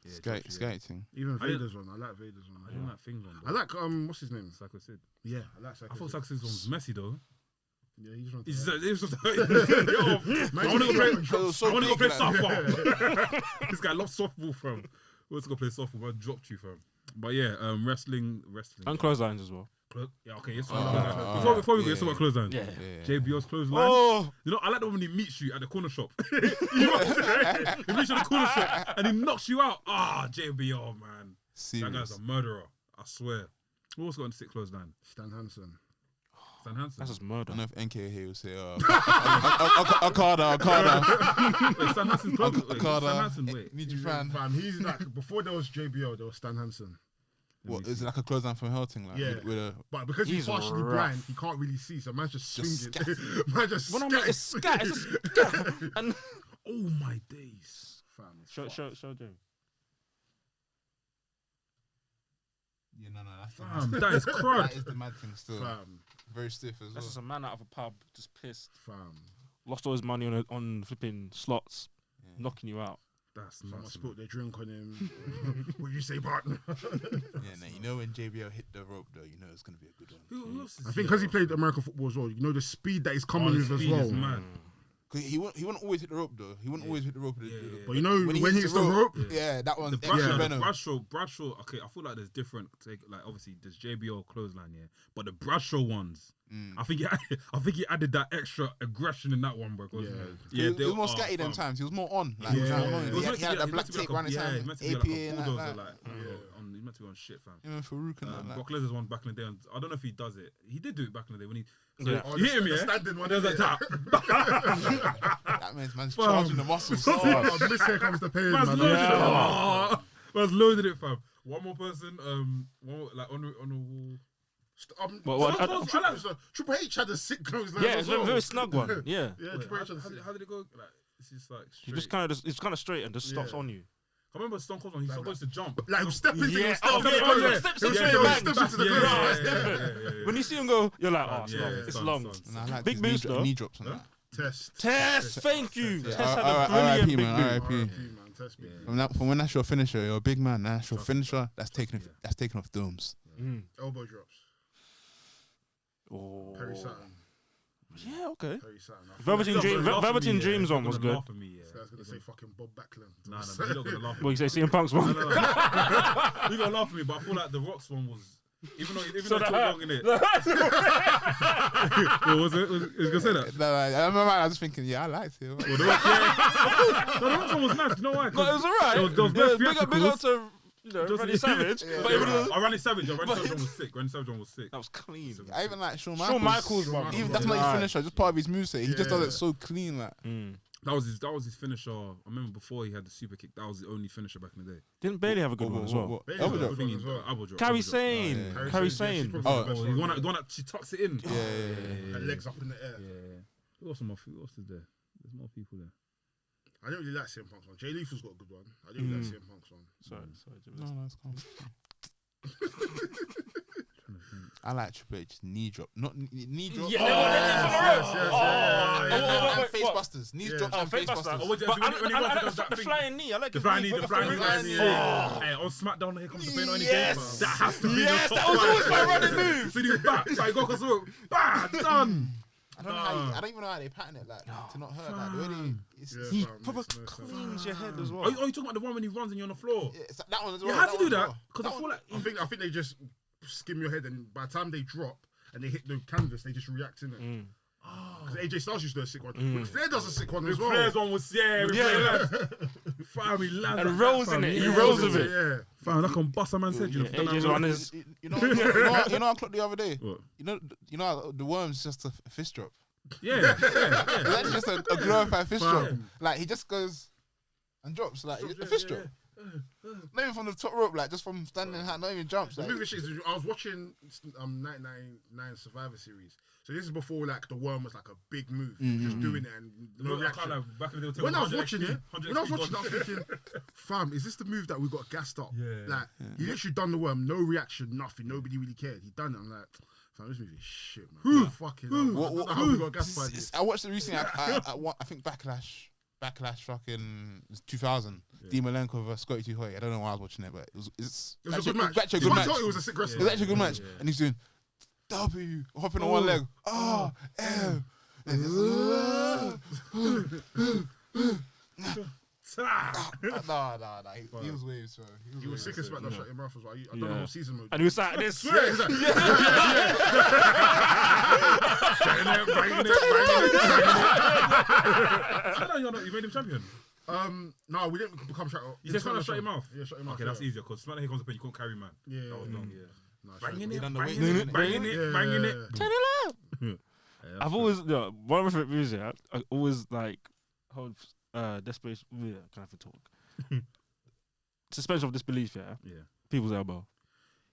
Skating. Even Vader's one. I like Vader's one. I don't like things one. I like what's his name? Psycho Sid. Yeah, I like Psycho. I thought Psycho Sid's one was messy though. Yeah, he just went. I want to go play softball. This guy loves softball, fam. Let's go play softball. But I dropped you, fam. But yeah, wrestling. And clotheslines as well. Yeah, okay. Yes, before we go, let's talk about clotheslines. Yeah. JBL's clothesline. You know, I like the one when he meets you at the corner shop. He meets you at the corner shop and he knocks you out. JBL, man. Serious. That guy's a murderer. I swear. Who else got in 6 clothesline? Stan Hansen. That's just murder. I don't know if NK here will say, Okada. Wait, Stan Hansen's clothesline. Okada. Stan Hansen, wait. Need you fan. Fam, he's like, before there was JBL, there was Stan Hansen. What, is it like a clothesline from Helting? Like, yeah. with a... But because he's partially blind, he can't really see, so man's just swinging. Man just when I'm like, it's scat. And oh my days. Fam, show James. Yeah, no, that's Fam, that is crud. That is the mad thing still. Fam. Very stiff as well. That's just a man out of a pub, just pissed. Fam. Lost all his money on flipping slots, knocking you out. That's someone spilled their drink on him. What you say, partner? You know when JBL hit the rope though, you know it's gonna be a good one. I think because he played American football as well, you know the speed that he's coming with as well. He wouldn't always hit the rope though. He wouldn't always hit the rope. But you know when he hits the rope, that one. Bradshaw. Okay, I feel like there's different. Like obviously there's JBL clothesline, but the Bradshaw ones. I think he added that extra aggression in that one, bro. He was more scatty than times. He was more on. Like, he had that black tape around his hand. APA and that. He's meant to be on shit, fam. Even Farouk and that. Brock Lesnar's one back in the day. I don't know if he does it. He did do it back in the day when he. Yeah. You hit him, yeah? Standing one. There's a tap. That man's charging the muscles. This here comes the pain, man. Man's loaded it, fam. One more person. One more, like on the wall. Triple H had a sick clothesline. Yeah, it's a very snug one. Yeah. Triple H had a sick. How did it go? Like, it's just like straight. You just it's kind of straight and just stops on you. I remember Stone Cold when he supposed to jump. Like, he was stepping into steps into the different. When you see him go, you're like, it's long. Big boost though. Knee drops on that. Test. Thank you. Test had a brilliant big boot. From when that's your finisher, you're a big man. That's your finisher. That's taking off domes. Elbow drops. Perry Saturn. Yeah, okay. Perry Saturn. Velveteen Dreams one was good. I was gonna say fucking Bob Backlund. Nah, you're not gonna laugh. What you say, CM Punk's one? You're gonna laugh at me, but I feel like the Rock's one was. Even though it took long in it. What was it? Was gonna say that? No, I was thinking, I liked it. Well, the Rock's one was nice. You know why? No, it was alright. There was big up to Randy Savage. Randy Savage was sick. That was clean. I even like Shawn Michaels. Even that's not his finisher, just part of his moveset. He just does it so clean, like. That was his finisher. I remember before he had the super kick. That was the only finisher back in the day. Didn't Bailey have a good one as well? Elbow drop. Carrie Sane. The one that she tucks it in. Her legs up in the air. Who else is there? There's more people there. I don't really like CM Punk's one. Jay Lethal's got a good one. I don't really like CM Punk's one. Sorry. No, it's calm. I like Triple H knee drop, not knee drop. Yeah, wait, face what? busters. Knees Yeah. drops and face busters. Oh, what do you- But when he runs, he does the that thing. flying knee. I like The his flying knee. knee, the flying knee. Hey, on SmackDown, here comes the pain on your game. Yes. That has to be Yes, your that top was five. always my running move. So you back, so you go across the room. Bah, done. I don't even know how they pattern it, like to not hurt. Like the way He fam, proper makes no sense. cleans your head as well. Oh, you talking about the one when he runs and you're on the floor? it's that one as You well. had to do one as that well. because I feel like I think they just skim your head, and by the time they drop and they hit the canvas, they just react in it. Because AJ Styles used to do a sick one. Ric Flair does a sick one as well. Flair's one was Fam, he lands And like rolls that, in fam. it. He Yeah. rolls with it. Yeah. Fam, that can bust a man's head. You know, AJ's one is. You know what I clocked the other day? What? You know how the worm's just a fist drop. Yeah. It's actually just a glorified fist drop. Fam. Like he just goes and drops like a fist drop. Not even from the top rope, like just from standing hat, not even jumps. The Like, movie shit is, I was watching 1999 Survivor Series. So this is before like the worm was like a big move, just doing it and no reaction. Back in the day, When I was watching it, 100 I was XP thinking, fam, is this the move that we got gassed up? Yeah. Like he literally done the worm, no reaction, nothing, nobody really cared. He done it. I'm like, fam, this movie is shit, man. Fucking hell, man. I don't know how we got gassed by this. I watched it recently. I think Backlash fucking 2000. Dean Malenko versus Scotty 2 Hotty. I don't know why I was watching it, but it was It was a good match. Actually a good match. It was a sick wrestler. It was actually a good match. And he's doing W, hopping on one leg. M. Nah. He was waves, bro. He was sick as fuck. That shut your mouth as well. I don't know what season mode. And he was like this. Yeah, he's like, You made him champion. no, we didn't become shut. You said shut your mouth. Yeah, shut your mouth. Okay, that's easier because Smackdown here comes up and you couldn't carry man. Yeah, That was long. Yeah. No, Banging He it, done the banging weights, it, innit? banging it, banging it. Yeah. Turn it up. I've always one of my favorite movies. Yeah, I always like hold desperation. Yeah, can I have to talk? Suspension of disbelief. Yeah, Yeah. people's elbow.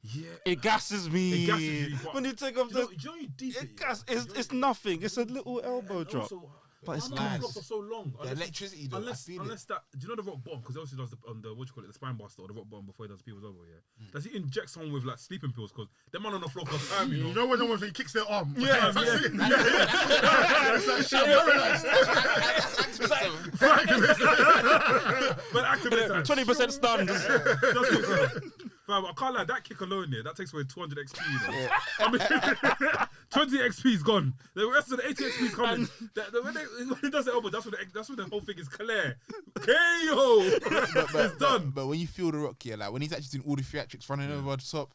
Yeah. It gasses me. It gasses you, but when you take off the. Do you know you deep it? It gas. It's nothing. It's a little elbow drop. Also, But it's why am I nice. blocked for so long? The electricity, though, I feel it. Unless that, do you know the rock bottom? Because obviously does the what do you call it, the spine buster or the rock bottom before he does people's elbow. Yeah, does he inject someone with like sleeping pills? Because them man on the floor for time, You know when no one kicks their arm? Yeah, That's yeah. it. But activate that. 20% stunned. Fam, I can't lie, that kick alone, yeah, that takes away 200 XP, you know? I mean, 20 XP is gone. The rest of the 80 XP is coming. When he does the elbow, that's when the whole thing is clear. KO! It's done. But when you feel the rock here, like when he's actually doing all the theatrics, running over the top,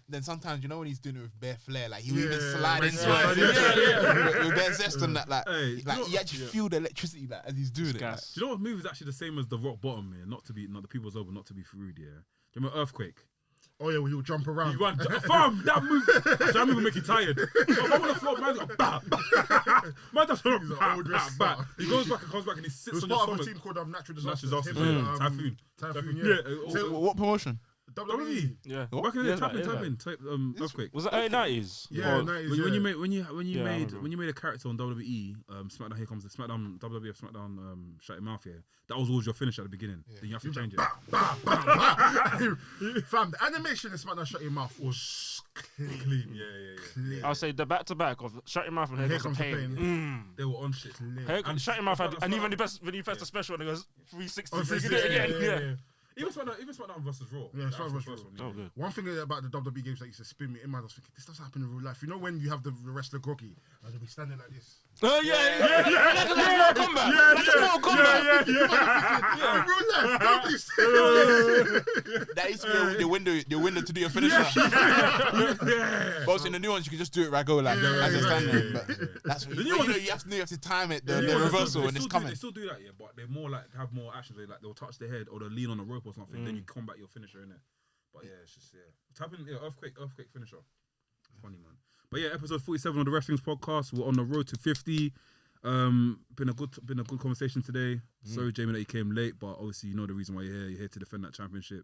then sometimes you know when he's doing it with bare flair, like he will even slide into it with bare zest and that, like, Hey, you actually feel the electricity like, as he's doing it. Like. Do you know what move is actually the same as the rock bottom, yeah? Not the people's elbow, not to be rude, yeah? Do you remember Earthquake? Oh yeah, well, he'll jump around. You run, fam, that move will make you tired. I'm on the floor, man's got bah. Man does He's an old wrestler. He goes back and comes back and he It sits was on your part of a stomach. team called Natural Natural Disasters. Disasters, Him and, Typhoon. Typhoon, Yeah. yeah. So what promotion? WWE. Yeah. Back in the day, type Earthquake. Was it early 90s? Yeah, Or- 90s, When you yeah. when you made a character on WWE, Smackdown, here comes the Smackdown, WWF Smackdown, shut your mouth here. That was always your finish at the beginning. Then you have to change it. Fam, the animation in SmackDown Shut Your Mouth was clean. Yeah. Clear. I'll say the back to back of Shut Your Mouth and Here Comes the Pain. They were on shit. And Shut Your Mouth had, and even when you press the special and it goes 360, Oh, so you can do it again. Yeah. Even SmackDown versus Raw. Yeah, The SmackDown actual versus first Raw. one, Oh, good. One thing about the WWE games that used to spin me in my head, I was thinking, this doesn't happen in real life. You know when you have the wrestler groggy, and they'll be standing like this. Oh, yeah. That's Mortal Kombat. That's Mortal Kombat. In real life, nobody's saying That used to be the window to do your finisher. But also in the new ones, you can just do it right go like as it's standing. But that's what you have to time it, the reversal, and it's coming. They still do that, yeah, but they're more like have more actions. Like they'll touch their head or they'll lean on a rope or something. Then you combat your finisher in it. But yeah, it's just Type in earthquake finisher. Funny man. But yeah, episode 47 of the Wrestling's podcast. We're on the road to 50. Been a good conversation today. Sorry, Jamie, that you came late, but obviously you know the reason why you're here. You're here to defend that championship.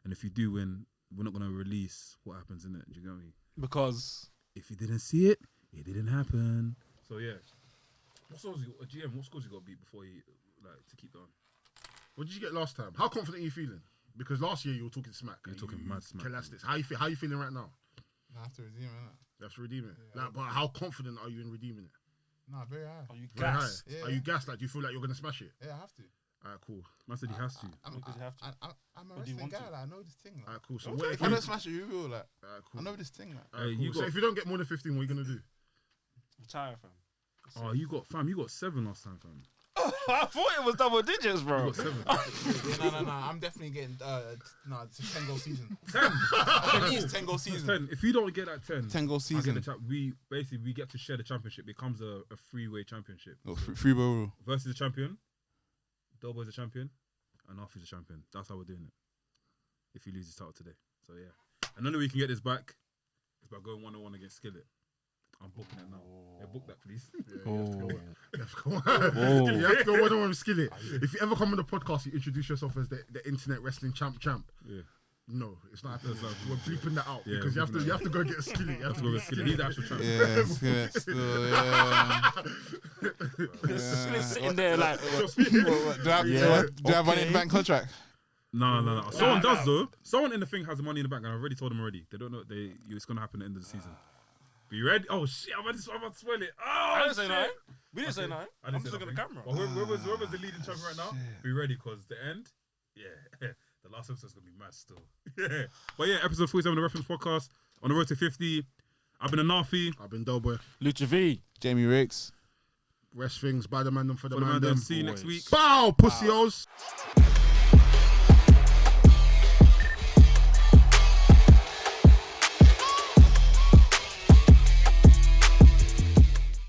And if you do win, we're not gonna release what happens in it. Do you get me? Because If you didn't see it, it didn't happen. So yeah. What scores you got to beat before you to keep going? What did you get last time? How confident are you feeling? Because last year you were talking smack. You're talking mad smack. Collapsed it. How you feeling right now? I have to redeem it. You have to redeem it. But how confident are you in redeeming it? Nah, very high. Are you Very high. gassed? Yeah. Are you gassed? Like, do you feel like you're gonna smash it? Yeah, I have to. Alright, cool. Man said he has to. Because you have to. I'm a Or do you wrestling want guy. to? Like, I know this thing. Like. Alright, cool. So Okay. what if If I you? don't smash it, who will? Like, Alright, I cool. know this thing. Like. Alright, Hey, cool. you So got- if you don't get more than 15, what are you gonna do? Retire, fam. Oh, you got 7 last time, fam. I thought it was double digits, You bro. got 7. No. I'm definitely getting it's a 10-goal season. 10. At least 10-goal season. 10. If you don't get that 10, 10-goal I get season. the we get to share the championship. It becomes a 3-way championship. Oh, free ball. Versus the champion, Delboy's the champion, and Anarfi's the champion. That's how we're doing it. If he loses title today, so yeah. And the only way we can get this back is by going 1-on-1 against Skillet. I'm booking it now. Yeah, book that, please. You have to go one-on-one with Skillet. If you ever come on the podcast, you introduce yourself as the internet wrestling champ. Yeah. No, it's not happening. We're bleeping that out Yeah, because you have to go get Skillet. You have to go Go get with Skillet. He's the actual champion. Yeah, still, yeah. Sitting there like, Do I have money in the bank contract? No. Someone does though. Someone in the thing has money in the bank, and I've already told them already. They don't know. It's gonna happen at the end of the season. Be ready? Oh shit! I'm about to spoil it. I Oh, didn't say shit. nothing. We didn't say nothing. I didn't I'm say just looking at nothing. the camera. Well, whoever's the leading champion right now, be ready because the end, yeah, the last episode's gonna be mad still. Yeah, but yeah, episode 47 of the Reference Podcast on the road to 50. I've been Anarfi. I've been Delboy. Lucha V. Jamie Raykes. Rest things by the man them for the For the man man, them. see you next week. Bow, pussy-os.